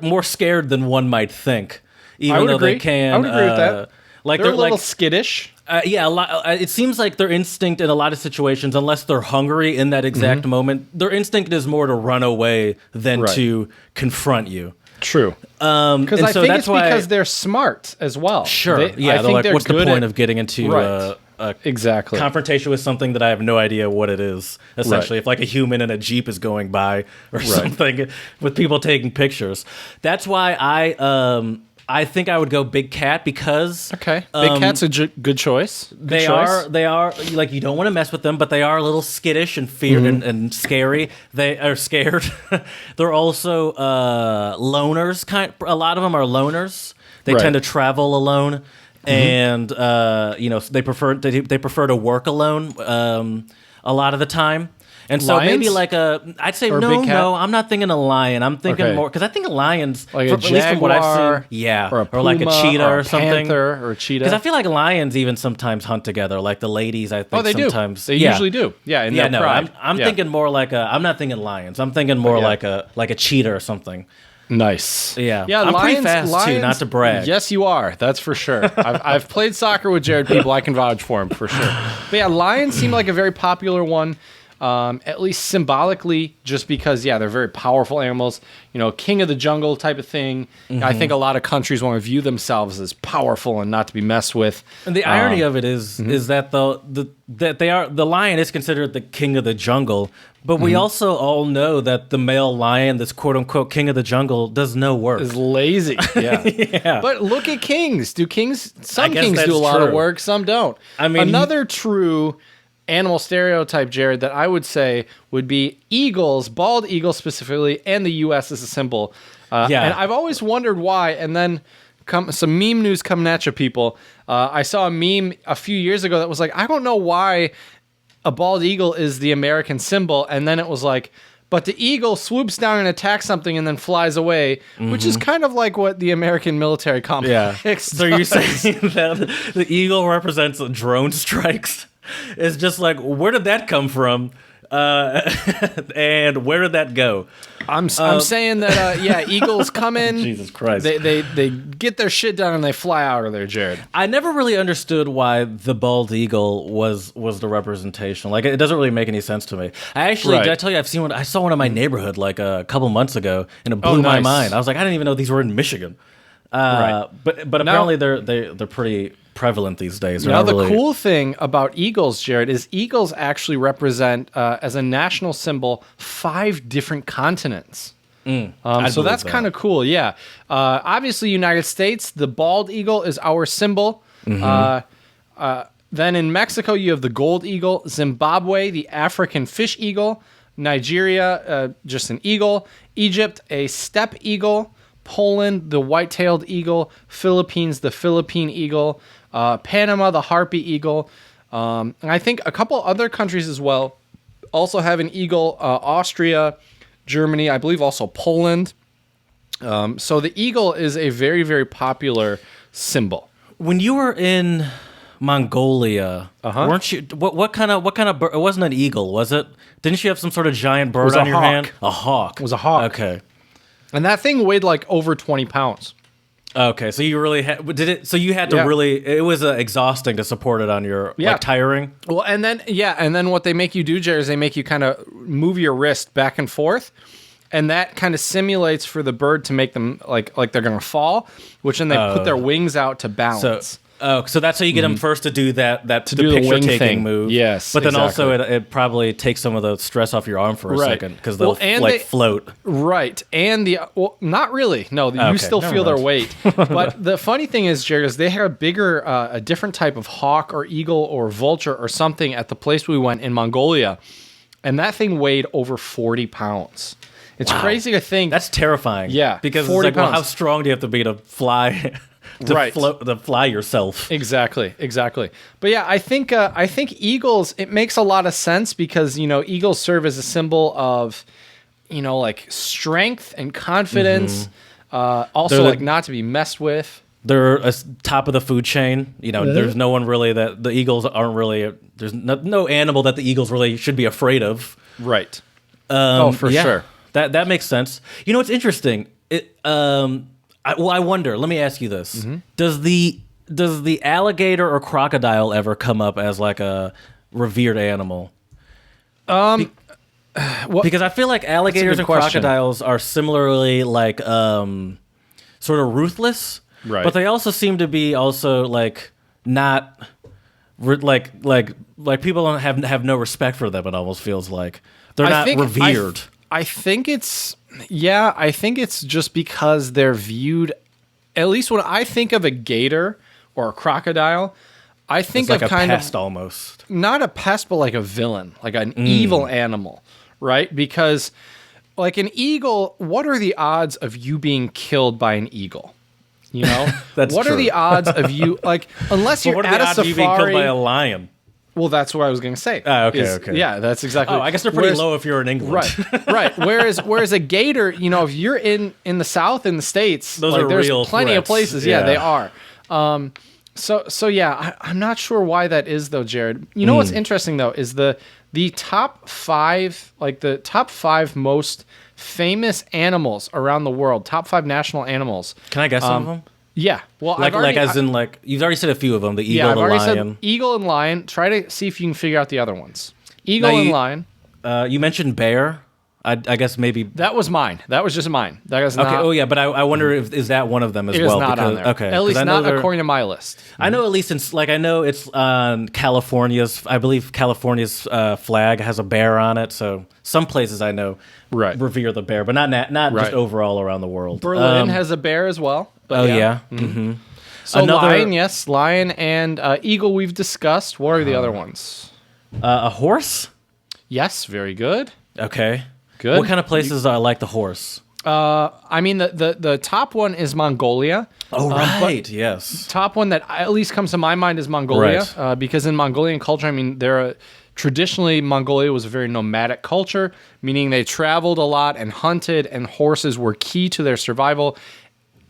more scared than one might think. Even I would though agree. they can. I would agree with that. Like They're a little like skittish. yeah, a lot. It seems like their instinct in a lot of situations, unless they're hungry in that exact moment, their instinct is more to run away than Right. to confront you. True. Because and I so think that's it's why- because they're smart as well. Sure. I Yeah. They're think like, they're what's the good point at- of getting into Right. a Exactly. confrontation with something that I have no idea what it is? Essentially, if like a human in a Jeep is going by or something with people taking pictures. That's why I think I would go big cat, because Okay. Big cat's a good choice. Good choice. they are like, you don't want to mess with them, but they are a little skittish and feared and scary. They are scared. They're also loners. A lot of them are loners. They Right. tend to travel alone, and they prefer to work alone a lot of the time. And so maybe Lions? I'd say Or a no, big cat? no, I'm not thinking a lion. I'm thinking Okay. more, because I think lions, Like a at least from what I've jaguar, seen, yeah, or a like a puma, cheetah or or a something. panther, or a cheetah. Because I feel like lions even sometimes hunt together. Like the ladies, I think Oh, they sometimes. do. They yeah. usually do. Yeah, in Yeah, their no, pride. I'm Yeah. thinking more like I'm not thinking lions. I'm thinking more Yeah. like a cheetah or something. Nice. Yeah. Yeah. I'm pretty lions, fast, too, not to brag. Yes, you are. That's for sure. I've played soccer with Jared. People, I can vouch for him for sure. But yeah, lions seem like a very popular one. At least symbolically, just because, they're very powerful animals, king of the jungle type of thing. I think a lot of countries want to view themselves as powerful and not to be messed with. And the irony of it is that the lion is considered the king of the jungle, but we also all know that the male lion, this quote unquote king of the jungle, does no work. Is lazy. Yeah. Yeah. But look at kings. Some guess kings that's do a lot of true. work, some don't. I mean, another true animal stereotype, Jared, that I would say would be eagles, bald eagles specifically, and the U.S. as a symbol. Yeah. And I've always wondered why. And then some meme news coming at you, people. I saw a meme a few years ago that was like, I don't know why a bald eagle is the American symbol. And then it was like, but the eagle swoops down and attacks something and then flies away, which is kind of like what the American military complex Yeah. So you're saying that the eagle represents drone strikes? It's just like, where did that come from? And where did that go? I'm saying that eagles come in. Jesus Christ. They get their shit done and they fly out of there, Jared. I never really understood why the bald eagle was the representation. Like, it doesn't really make any sense to me. I actually, did I tell you, I saw one in my neighborhood like a couple months ago, and it blew my mind. I was like, I didn't even know these were in Michigan. But apparently they're pretty prevalent these days. Now, the cool thing about eagles, Jared, is eagles actually represent, as a national symbol, 5 different continents. So that's kind of cool, yeah. Obviously, United States, the bald eagle is our symbol. Mm-hmm. Then in Mexico, you have the gold eagle. Zimbabwe, the African fish eagle. Nigeria, just an eagle. Egypt, a steppe eagle. Poland, the white-tailed eagle. Philippines, the Philippine eagle. Panama, the harpy eagle. And I think a couple other countries as well also have an eagle. Austria, Germany, I believe also Poland. So the eagle is a very, very popular symbol. When you were in Mongolia, weren't you? What kind of bird? It wasn't an eagle, was it? Didn't you have some sort of giant bird on your hand? A hawk. It was a hawk. Okay. And that thing weighed like over 20 pounds. Okay, so you really did it. So you had to really. It was exhausting to support it on your like tiring. Well, and then what they make you do, Jerry, is they make you kind of move your wrist back and forth, and that kind of simulates for the bird to make them like they're gonna fall, which then they put their wings out to balance. So that's how you get them first to do that to do the picture taking thing. Move. Yes, but then also it probably takes some of the stress off your arm for a second because they'll float. Right, and not really. No, you still feel their weight. But the funny thing is, Jared, is they had a different type of hawk or eagle or vulture or something at the place we went in Mongolia, and that thing weighed over 40 pounds. It's crazy to think. That's terrifying. Yeah, because 40 pounds. Well, how strong do you have to be to fly? To fly yourself. Exactly. But yeah, I think eagles, it makes a lot of sense because, eagles serve as a symbol of, like strength and confidence. Also like not to be messed with. They're top of the food chain. There's no one really the eagles aren't really, there's no animal that the eagles really should be afraid of. Right. For sure. That makes sense. It's interesting. I wonder. Let me ask you this: Does the alligator or crocodile ever come up as like a revered animal? Because I feel like alligators and crocodiles are similarly like sort of ruthless, right? But they also seem to be also like not like people don't have no respect for them. It almost feels like they're not revered. I think it's just because they're viewed, at least when I think of a gator or a crocodile, I think it's like of kind of pest almost. Not a pest, but like a villain, like an evil animal, right? Because like an eagle, what are the odds of you being killed by an eagle? That's what true. are the odds of you unless you're at a safari? What are the odds of you being killed by a lion? Well, that's what I was going to say. Okay. Yeah, that's exactly. Oh, I guess they're pretty low if you're in England. Right. Whereas a gator, if you're in the South in the States, those are there's real plenty threats. Of places. Yeah, they are. So yeah, I'm not sure why that is though, Jared. What's interesting though is the top 5, like the top 5 most famous animals around the world, top 5 national animals. Can I guess some of them? Yeah, well, you've already said a few of them. The eagle, I've the lion. Said eagle and lion. Try to see if you can figure out the other ones. Eagle and lion. You mentioned bear. I guess maybe that was mine. That was just mine. That was not. Okay. Oh yeah, but I wonder if is that one of them as well? It is not on there. Okay. At least not according to my list. I know at least I know it's on California's. I believe California's flag has a bear on it. So some places I know revere the bear, but not just overall around the world. Berlin has a bear as well. But yeah. Mm-hmm. So lion and eagle we've discussed. What are the other ones? A horse? Yes, very good. Okay. Good. What kind of places are like the horse? I mean, the top one is Mongolia. Oh, right. Yes. Top one that at least comes to my mind is Mongolia. Right. Because in Mongolian culture, I mean, traditionally, Mongolia was a very nomadic culture, meaning they traveled a lot and hunted, and horses were key to their survival.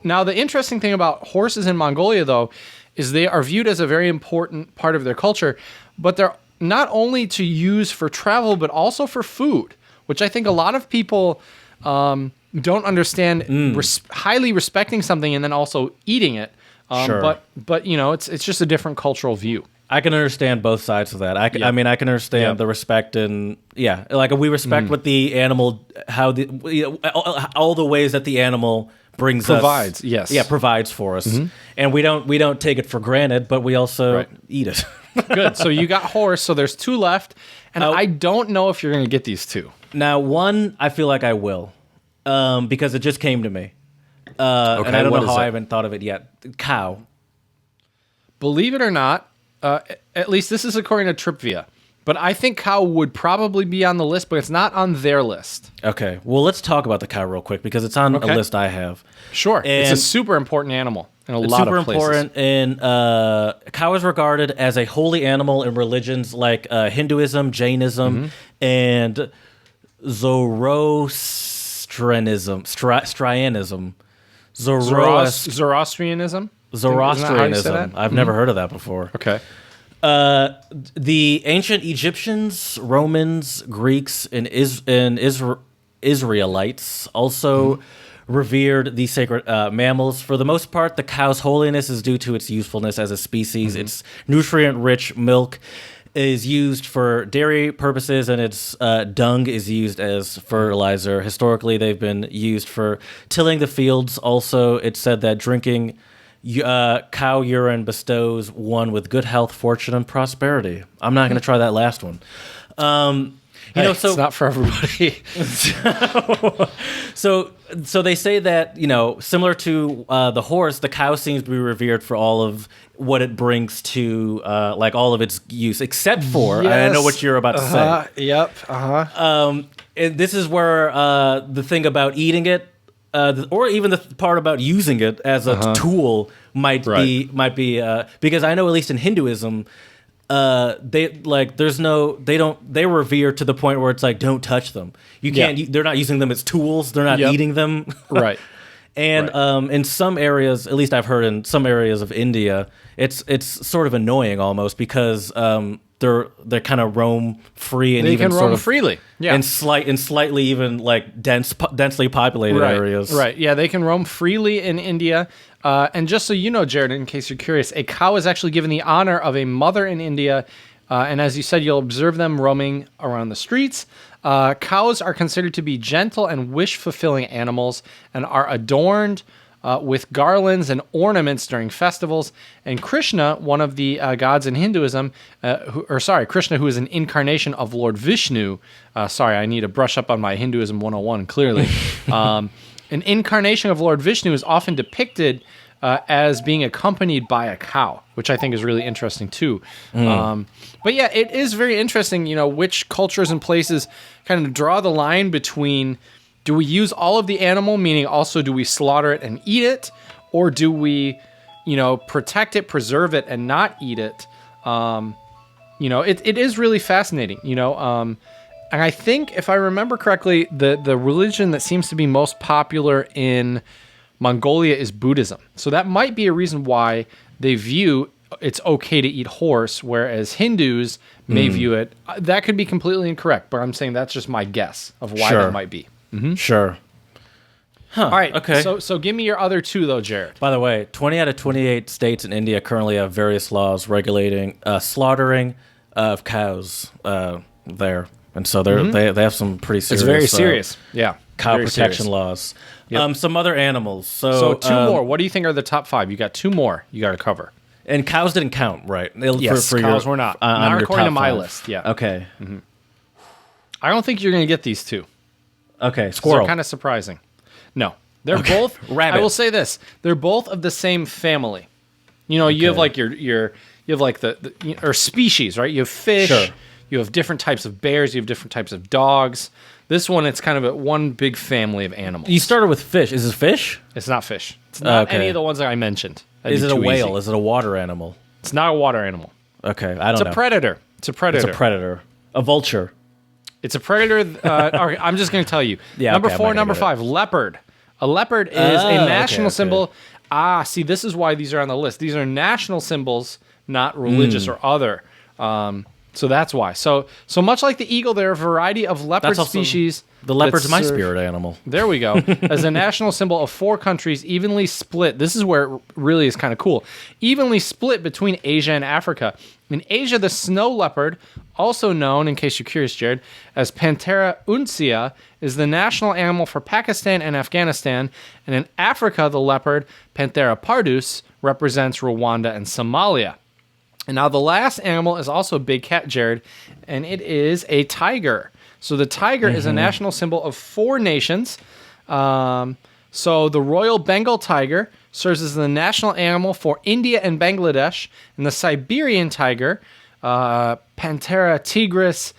Now, the interesting thing about horses in Mongolia, though, is they are viewed as a very important part of their culture, but they're not only to use for travel, but also for food, which I think a lot of people don't understand. Highly respecting something and then also eating it. Sure. But it's just a different cultural view. I can understand both sides of that. I mean, I can understand the respect and like we respect what the animal, how all the ways that the animal provides for us, and we don't take it for granted, but we also eat it. Good. So you got horse. So there's 2 left, and I don't know if you're going to get these 2. Now, one I feel like I will, because it just came to me, and I don't know how I haven't thought of it yet. Cow. Believe it or not. At least this is according to Tripvia. But I think cow would probably be on the list, but it's not on their list. Okay. Well, let's talk about the cow real quick because it's on a list I have. Sure. And it's a super important animal in a lot of places. Super important. And cow is regarded as a holy animal in religions like Hinduism, Jainism, and Zoroastrianism. Zoroastrianism? Zoroastrianism. I've never heard of that before. Okay. The ancient Egyptians, Romans, Greeks, and Israelites also revered these sacred mammals. For the most part, the cow's holiness is due to its usefulness as a species. Its nutrient-rich milk is used for dairy purposes, and its dung is used as fertilizer. Historically, they've been used for tilling the fields. Also, it's said that drinking cow urine bestows one with good health, fortune, and prosperity. I'm not going to try that last one. It's not for everybody. So they say that, similar to the horse, the cow seems to be revered for all of what it brings to, like all of its use, except for, I know what you're about to say. Yep. And this is where the thing about eating it, or even the part about using it as a tool might be because I know at least in Hinduism, they revere to the point where it's like don't touch them. You can't. They're not using them as tools. They're not eating them. Right. And in some areas, at least I've heard in some areas of India, it's sort of annoying almost because they kind of roam free and they even can sort roam of freely, in slightly even like densely populated areas. Right. Yeah, they can roam freely in India. And just so you know, Jared, in case you're curious, a cow is actually given the honor of a mother in India. And as you said, you'll observe them roaming around the streets. Cows are considered to be gentle and wish-fulfilling animals and are adorned with garlands and ornaments during festivals. And Krishna, one of the gods in Hinduism, Krishna, who is an incarnation of Lord Vishnu. I need to brush up on my Hinduism 101, clearly. An incarnation of Lord Vishnu is often depicted as being accompanied by a cow, which I think is really interesting too. But yeah, it is very interesting, which cultures and places kind of draw the line between, do we use all of the animal, meaning also do we slaughter it and eat it, or do we, protect it, preserve it, and not eat it? It is really fascinating, and I think, if I remember correctly, the religion that seems to be most popular in Mongolia is Buddhism. So that might be a reason why they view it's okay to eat horse, whereas Hindus may view it. That could be completely incorrect, but I'm saying that's just my guess of why that might be. Sure. Huh. All right. Okay. So give me your other 2, though, Jared. By the way, 20 out of 28 states in India currently have various laws regulating slaughtering of cows there. And so they have some pretty serious... It's very serious. Cow very protection serious. laws. Yep. Some other animals. So 2 more. What do you think are the top 5? You got 2 more you got to cover. And cows didn't count, right? Yes, cows were not. Not according to my list, Okay. I don't think you're going to get these 2. Okay, squirrel. They're kind of surprising. No. They're both... Rabbit. I will say this. They're both of the same family. You have like you have like or species, right? You have fish. Sure. You have different types of bears. You have different types of dogs. This one, it's kind of one big family of animals. You started with fish. Is it fish? It's not fish. It's not any of the ones that I mentioned. Is it a whale? Easy. Is it a water animal? It's not a water animal. Okay, I don't know. It's a predator. It's a predator. A vulture. It's a predator. All right, I'm just going to tell you. Number 4, number 5, leopard. A leopard is a national symbol. See, this is why these are on the list. These are national symbols, not religious or other. So that's why. So much like the eagle, there are a variety of leopard species. The leopard's my spirit animal. There we go. As a national symbol of 4 countries evenly split. This is where it really is kind of cool. Evenly split between Asia and Africa. In Asia, the snow leopard, also known, in case you're curious, Jared, as Panthera uncia, is the national animal for Pakistan and Afghanistan. And in Africa, the leopard, Panthera pardus, represents Rwanda and Somalia. And now the last animal is also a big cat, Jared, and it is a tiger. So the tiger is a national symbol of 4 nations. So the Royal Bengal tiger serves as the national animal for India and Bangladesh. And the Siberian tiger, Panthera tigris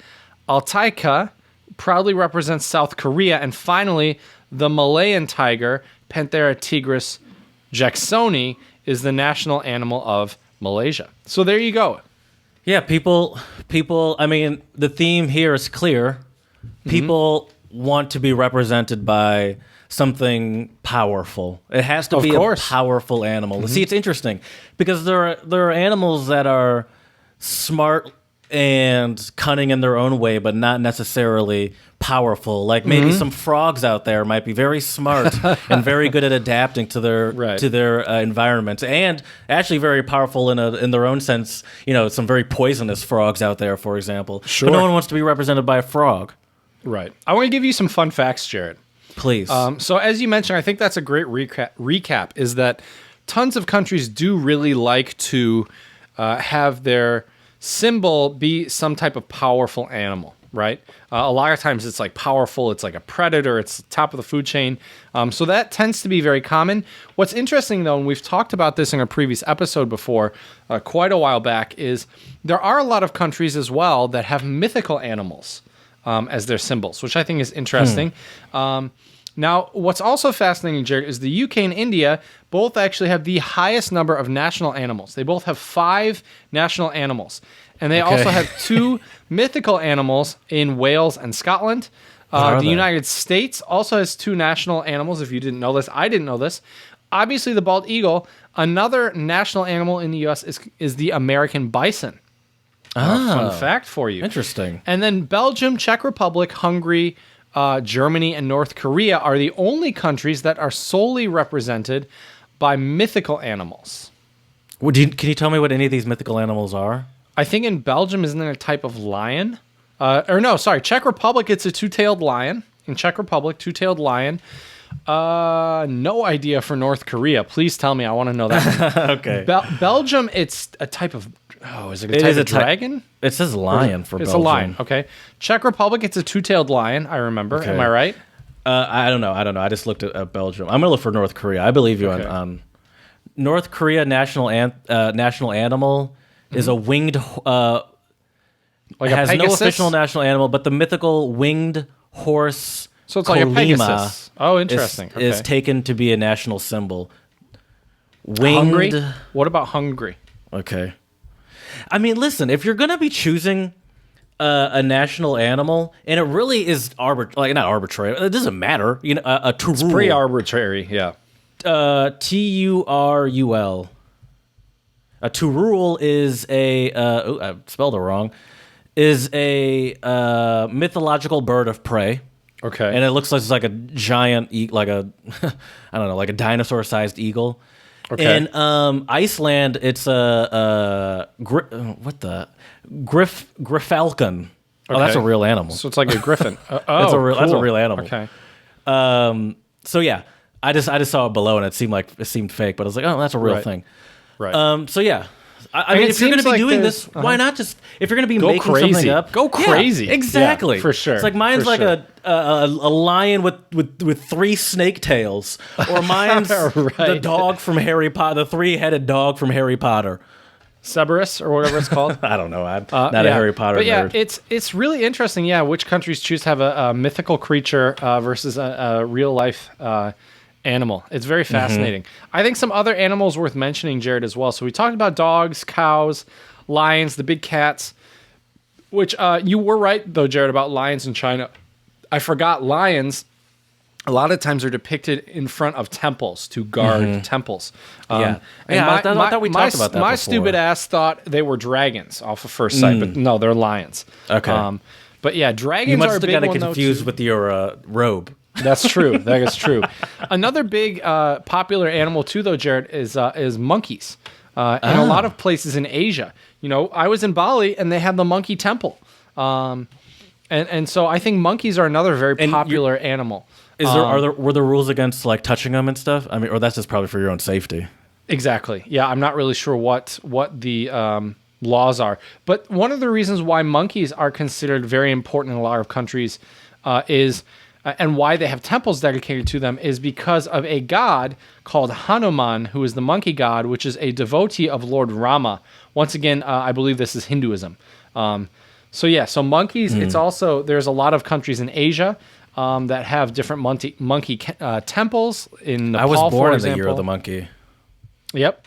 altaica, proudly represents South Korea. And finally, the Malayan tiger, Panthera tigris jacksoni, is the national animal of Malaysia. So there you go. Yeah, people, I mean, the theme here is clear. People want to be represented by something powerful. It has to be a powerful animal. See, it's interesting because there are animals that are smart and cunning in their own way, but not necessarily powerful. Like maybe some frogs out there might be very smart and very good at adapting to their environment, and actually very powerful in their own sense. You know, some very poisonous frogs out there, for example. Sure. But no one wants to be represented by a frog. Right. I want to give you some fun facts, Jared. Please. So as you mentioned, I think that's a great recap, is that tons of countries do really like to have their symbol be some type of powerful animal, right? A lot of times it's like powerful, it's like a predator, it's top of the food chain. So that tends to be very common. What's interesting, though, and we've talked about this in a previous episode before, quite a while back, is there are a lot of countries as well that have mythical animals as their symbols, which I think is interesting. Now, what's also fascinating, Jared, is the UK and India both actually have the highest number of national animals. They both have 5 national animals. And they also have 2 mythical animals in Wales and Scotland. The United States also has 2 national animals, if you didn't know this. I didn't know this. Obviously, the bald eagle. Another national animal in the U.S. is the American bison. Fun fact for you. Interesting. And then Belgium, Czech Republic, Hungary, Germany, and North Korea are the only countries that are solely represented by mythical animals. Can you tell me what any of these mythical animals are? I think in Belgium, isn't it a type of lion? Czech Republic, it's a 2-tailed lion. In Czech Republic, 2-tailed lion. No idea for North Korea. Please tell me. I want to know that. Okay. Belgium, it's a type of... Oh, is it a type of dragon? It says lion for Belgium. It's a lion, okay. Czech Republic, it's a 2-tailed lion, I remember. Okay. Am I right? I don't know. I just looked at Belgium. I'm going to look for North Korea. I believe you on North Korea national animal is a winged... like has a no official national animal, but the mythical winged horse... So it's like a Pegasus. Oh, interesting. Is taken to be a national symbol. Winged... Hungry? What about Hungary? Okay. I mean, listen, if you're going to be choosing a national animal, and it really is not arbitrary, it doesn't matter. You know, a turul. It's pretty arbitrary, yeah. Turul. A turul is I spelled it wrong, is a mythological bird of prey. Okay. And it looks like it's like a giant, like a, I don't know, like a dinosaur-sized eagle. Okay. In Iceland, it's Griffalcon. Okay. Oh, that's a real animal. So it's like a griffin. That's a real animal. Okay. So yeah, I just saw it below and it seemed fake, but I was like, oh, that's a real thing. Right. So yeah. I mean, if you're going to be doing this, why not just, if you're going to be making something up, go crazy. Yeah, exactly. Yeah, for sure. It's like mine's like a lion with 3 snake tails, or mine's the dog from Harry Potter, the 3-headed dog from Harry Potter. Cerberus, or whatever it's called. I don't know. I'm not a Harry Potter nerd. Yeah, it's really interesting, which countries choose to have a mythical creature versus a real-life animal. It's very fascinating. I think some other animals worth mentioning, Jared, as well. So we talked about dogs, cows, lions, the big cats, which you were right, though, Jared, about lions in China. I forgot lions a lot of times are depicted in front of temples to guard temples. Yeah. And Yeah, I thought we talked about that my before. stupid ass thought they were dragons off of first sight, but no, they're lions. Okay. But yeah, dragons You must are a have big got it one, confused though, with your robe. That's true. That is true. Another big popular animal too, though, Jared, is monkeys. In a lot of places in Asia. You know, I was in Bali and they had the monkey temple. And so I think monkeys are another very popular animal. Were there rules against like touching them and stuff? I mean, or that's just probably for your own safety. Exactly. Yeah, I'm not really sure what the laws are. But one of the reasons why monkeys are considered very important in a lot of countries is and why they have temples dedicated to them is because of a god called Hanuman, who is the monkey god, which is a devotee of Lord Rama. Once again, I believe this is Hinduism. So monkeys, it's also, there's a lot of countries in Asia that have different monkey temples. In Nepal, I was born for in example. the year of the monkey. Yep.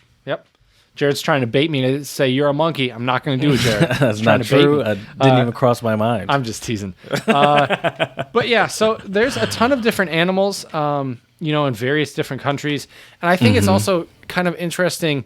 Jared's trying to bait me to say you're a monkey. I'm not going to do it, Jared. That's not true. It didn't even cross my mind. I'm just teasing. But yeah, so there's a ton of different animals, in various different countries. And I think it's also kind of interesting,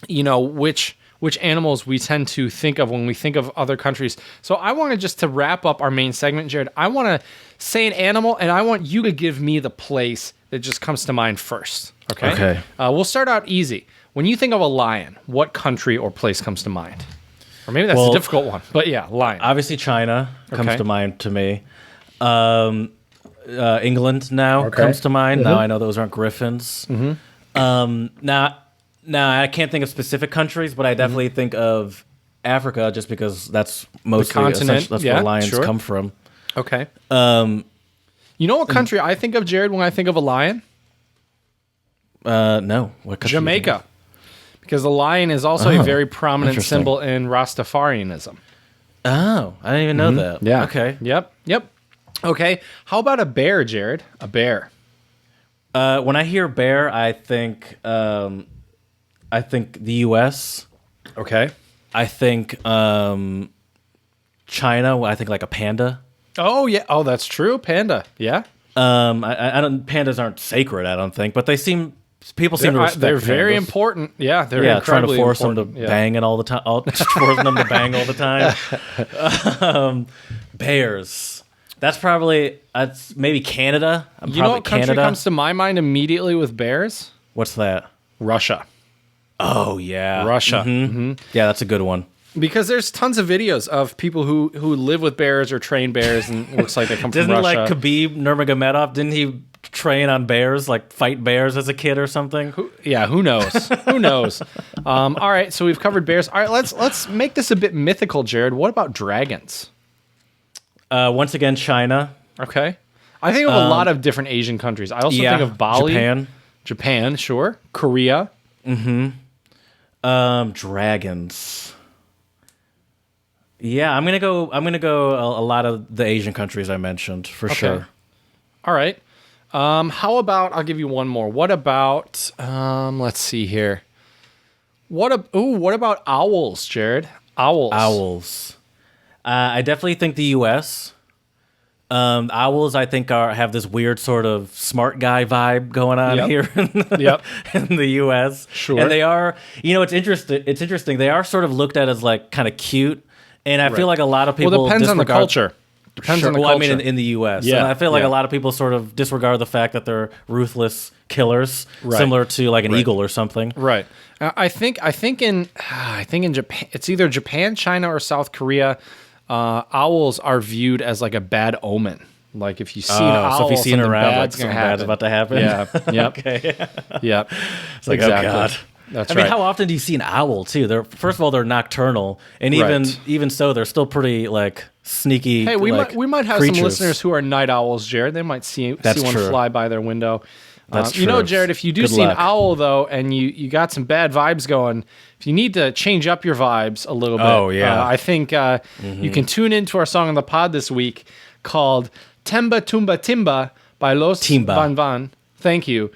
which animals we tend to think of when we think of other countries. So I want to wrap up our main segment, Jared, I want to say an animal, and I want you to give me the place that just comes to mind first. Okay? We'll start out easy. When you think of a lion, what country or place comes to mind? Or maybe that's a difficult one. But yeah, lion. Obviously, China comes to mind to me. England now comes to mind. Now I know those aren't griffins. Now I can't think of specific countries, but I definitely think of Africa just because that's mostly continent. That's where lions come from. Okay. You know what country I think of, Jared, when I think of a lion? No. What country? Jamaica. Because the lion is also a very prominent symbol in Rastafarianism. Oh, I didn't even know that. Yeah. Okay. Yep. Okay. How about a bear, Jared? A bear. When I hear bear, I think the U.S. Okay. I think China. I think like a panda. Oh yeah. Oh, that's true. Panda. Yeah. I don't. Pandas aren't sacred. I don't think, but they seem. People seem to respect. They're very pandas. important. Yeah, they're trying to force important. them to bang it all the time. Forcing them to bang all the time. Bears. That's maybe Canada. You know what country comes to my mind immediately with bears? What's that? Russia. Oh yeah, Russia. Yeah, that's a good one. Because there's tons of videos of people who live with bears or train bears, and it looks like they come from Russia. Didn't like Khabib Nurmagomedov? Didn't he train on bears, like fight bears as a kid or something? Who knows? Who knows? All right, so we've covered bears. All right, let's make this a bit mythical, Jared. What about dragons? Once again, China. Okay. I think of a lot of different Asian countries. I also think of Bali. Japan, sure. Korea. Dragons. Yeah, I'm gonna go a lot of the Asian countries I mentioned for sure. All right. How about I'll give you one more. What about let's see here. What about owls, Jared? Owls. I definitely think the U.S. Owls, I think, have this weird sort of smart guy vibe going on here in the U.S. Sure. And they are, it's interesting. It's interesting. They are sort of looked at as like kind of cute, and I feel like a lot of people. Well, it depends on the culture. Depends on the culture. I mean, in the U.S. Yeah. And I feel like a lot of people sort of disregard the fact that they're ruthless killers, similar to like an eagle or something. Right. I think in Japan, it's either Japan, China, or South Korea. Owls are viewed as like a bad omen. Like if you see an owl, so if you see it around, like something bad's about to happen. Yeah. Yep. Okay. Yep. It's like, exactly. Oh God. That's right. I mean, how often do you see an owl too? First of all, they're nocturnal, and even so, they're still pretty like sneaky. Hey, we might have creatures. some listeners who are night owls, Jared. They might see one fly by their window. That's true. Jared, if you do see an owl though, and you got some bad vibes going, if you need to change up your vibes a little bit, I think you can tune into our song on the pod this week called "Temba Tumba Timba" by Los Van Van. Thank you.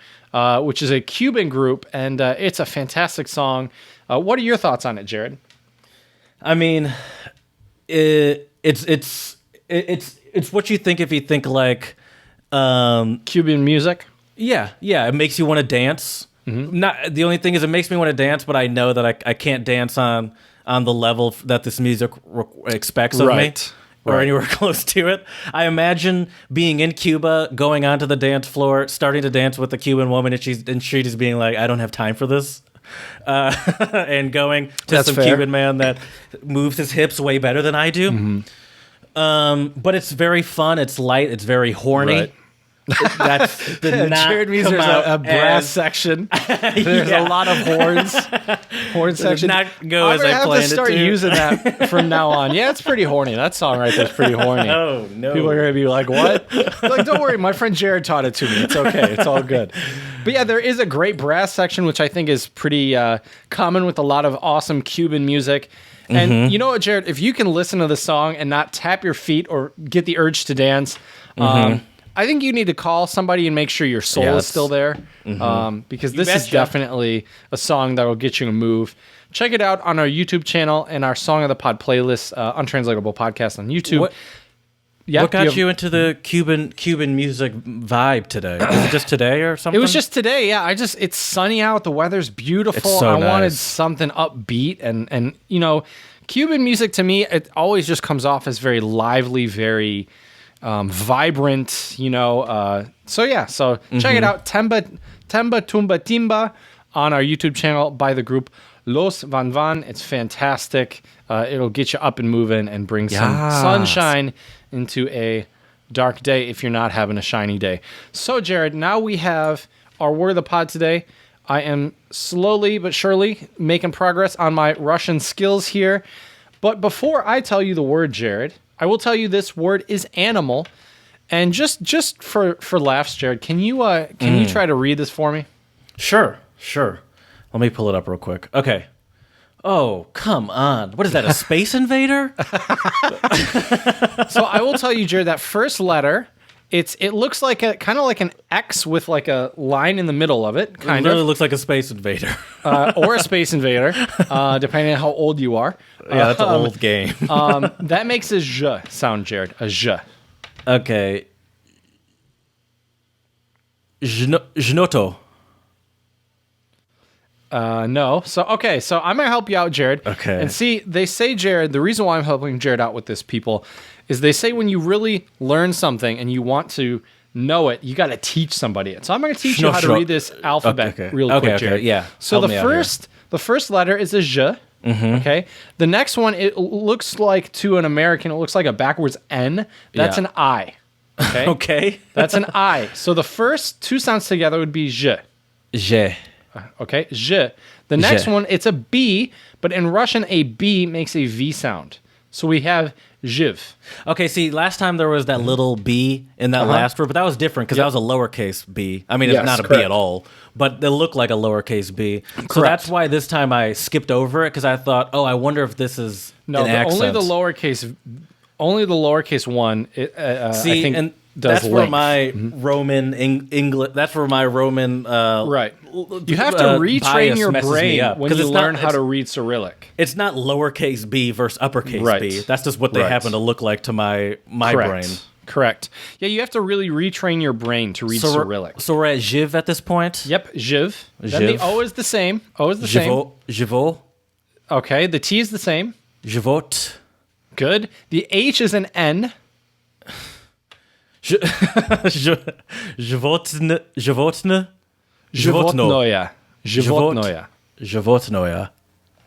Which is a Cuban group, and it's a fantastic song. What are your thoughts on it, Jared? I mean, it's what you think if you think like Cuban music. Yeah, it makes you want to dance. Not the only thing is it makes me want to dance, but I know that I can't dance on the level that this music expects of me. Or anywhere close to it. I imagine being in Cuba, going onto the dance floor, starting to dance with a Cuban woman, and she's just being like, "I don't have time for this," and going to That's some fair. Cuban man that moves his hips way better than I do. But it's very fun. It's light. It's very horny. Right. That's the Jared means there's a brass section. There's a lot of horns. Horn section. not go I'm as gonna I have planned to it start to. using that from now on. Yeah, it's pretty horny. That song right there is pretty horny. Oh no! People are gonna be like, "What?" Like, don't worry, my friend Jared taught it to me. It's okay. It's all good. But yeah, there is a great brass section, which I think is pretty common with a lot of awesome Cuban music. And you know what, Jared? If you can listen to the song and not tap your feet or get the urge to dance, I think you need to call somebody and make sure your soul is still there, because this is definitely a song that will get you a move. Check it out on our YouTube channel and our Song of the Pod playlist, Untranslatable Podcast on YouTube. What got you into the Cuban music vibe today? Was it just today or something? It was just today, yeah. It's sunny out, the weather's beautiful. It's so I wanted nice. something upbeat, and you know, Cuban music to me, it always just comes off as very lively, very vibrant, you know. So check it out, Temba Tumba Timba, on our YouTube channel by the group Los Van Van. It's fantastic. It'll get you up and moving and bring some sunshine into a dark day if you're not having a shiny day. So, Jared, now we have our word of the pod today. I am slowly but surely making progress on my Russian skills here. But before I tell you the word, Jared, I will tell you this word is animal. And just for laughs, Jared, can you try to read this for me? Sure. Let me pull it up real quick. Okay. Oh, come on. What is that, a space invader? So I will tell you, Jared, that first letter, it looks like a kind of like an X with like a line in the middle of it, It kind literally of, looks like a space invader. or a space invader, depending on how old you are. Yeah, that's an old game. That makes a j sound, Jared. A j. Okay. Jnoto. No. So I'm gonna help you out, Jared. Okay. And see, they say, Jared, the reason why I'm helping Jared out with this, people, is they say when you really learn something and you want to know it, you got to teach somebody it. So I'm gonna teach you how to read this alphabet real quick, Jared. Yeah. So Help me out the first letter is a j. Okay. The next one, it looks like, to an American, it looks like a backwards N. That's an I. Okay. Okay. That's an I. So the first two sounds together would be j. Je. Okay, j. The next Je. one, it's a B, but in Russian, a B makes a V sound. So we have zhiv. Okay, see, last time there was that little B in that last word, but that was different because that was a lowercase b. I mean, Yes, it's not a correct. B at all, but it looked like a lowercase b. So that's why this time I skipped over it because I thought, oh, I wonder if this is No, an accent. only the lowercase one. See, I think and does that's where length. my Roman English. That's where my Roman. Right. You have to retrain bias your messes me brain up, when 'cause you it's not- learn how it's- to read Cyrillic. It's not lowercase b versus uppercase Right. b. That's just what they Right. happen to look like to my Correct. brain. Correct. Yeah, you have to really retrain your brain to read Cyrillic. So we're at Jiv at this point. Yep, zhiv. Then the Zhiv. O is the same. O is the same. Jivot. Okay, the T is the same. Jivot. Good. The H is an N. Животное. Животное. Животное. Животное. Животное.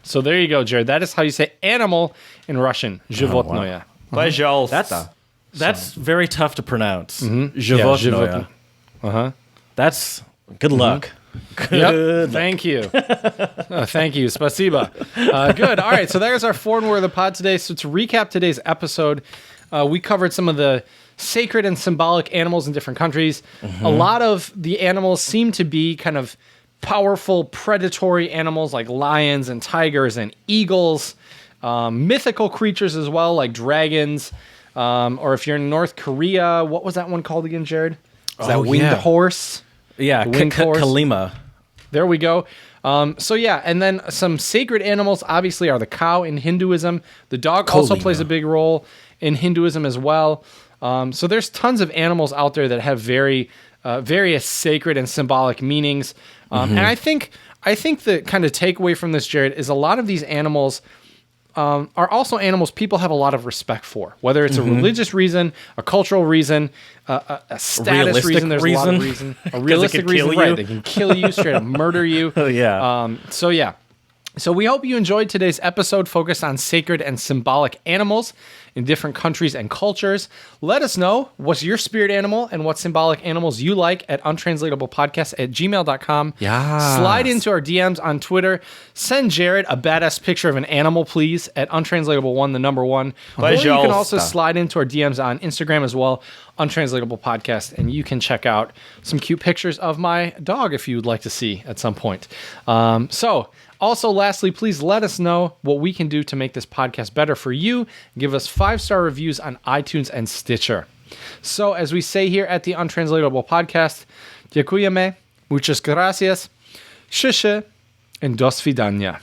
So there you go, Jared. That is how you say animal in Russian. Животное. Пожалуйста. That's very tough to pronounce. Животное. Животное. That's good luck. Yep. Thank you. Thank you. Spasiba. Good. All right. So there's our foreign word of the pod today. So to recap today's episode, we covered some of the sacred and symbolic animals in different countries. A lot of the animals seem to be kind of powerful predatory animals like lions and tigers and eagles, mythical creatures as well like dragons, or if you're in North Korea, what was that one called again, Jared? Is that winged horse? Yeah, winged horse. Kalima. There we go. So yeah, and then some sacred animals obviously are the cow in Hinduism. The dog also Kolima. plays a big role in Hinduism as well. So there's tons of animals out there that have various sacred and symbolic meanings. And I think the kind of takeaway from this, Jared, is a lot of these animals are also animals people have a lot of respect for, whether it's a religious reason, a cultural reason, a status reason. There's a lot of reason. A realistic reason, right? They can kill you, straight up murder you. Oh, yeah. So we hope you enjoyed today's episode focused on sacred and symbolic animals in different countries and cultures. Let us know what's your spirit animal and what symbolic animals you like at untranslatablepodcast@gmail.com. Yeah. Slide into our DMs on Twitter. Send Jared a badass picture of an animal, please, at untranslatable1, the number 1. Or you can also slide into our DMs on Instagram as well, Untranslatable Podcast, and you can check out some cute pictures of my dog if you'd like to see at some point. Also, lastly, please let us know what we can do to make this podcast better for you. Give us 5-star reviews on iTunes and Stitcher. So, as we say here at the Untranslatable Podcast, dziękujemy, muchas gracias, and do svidania.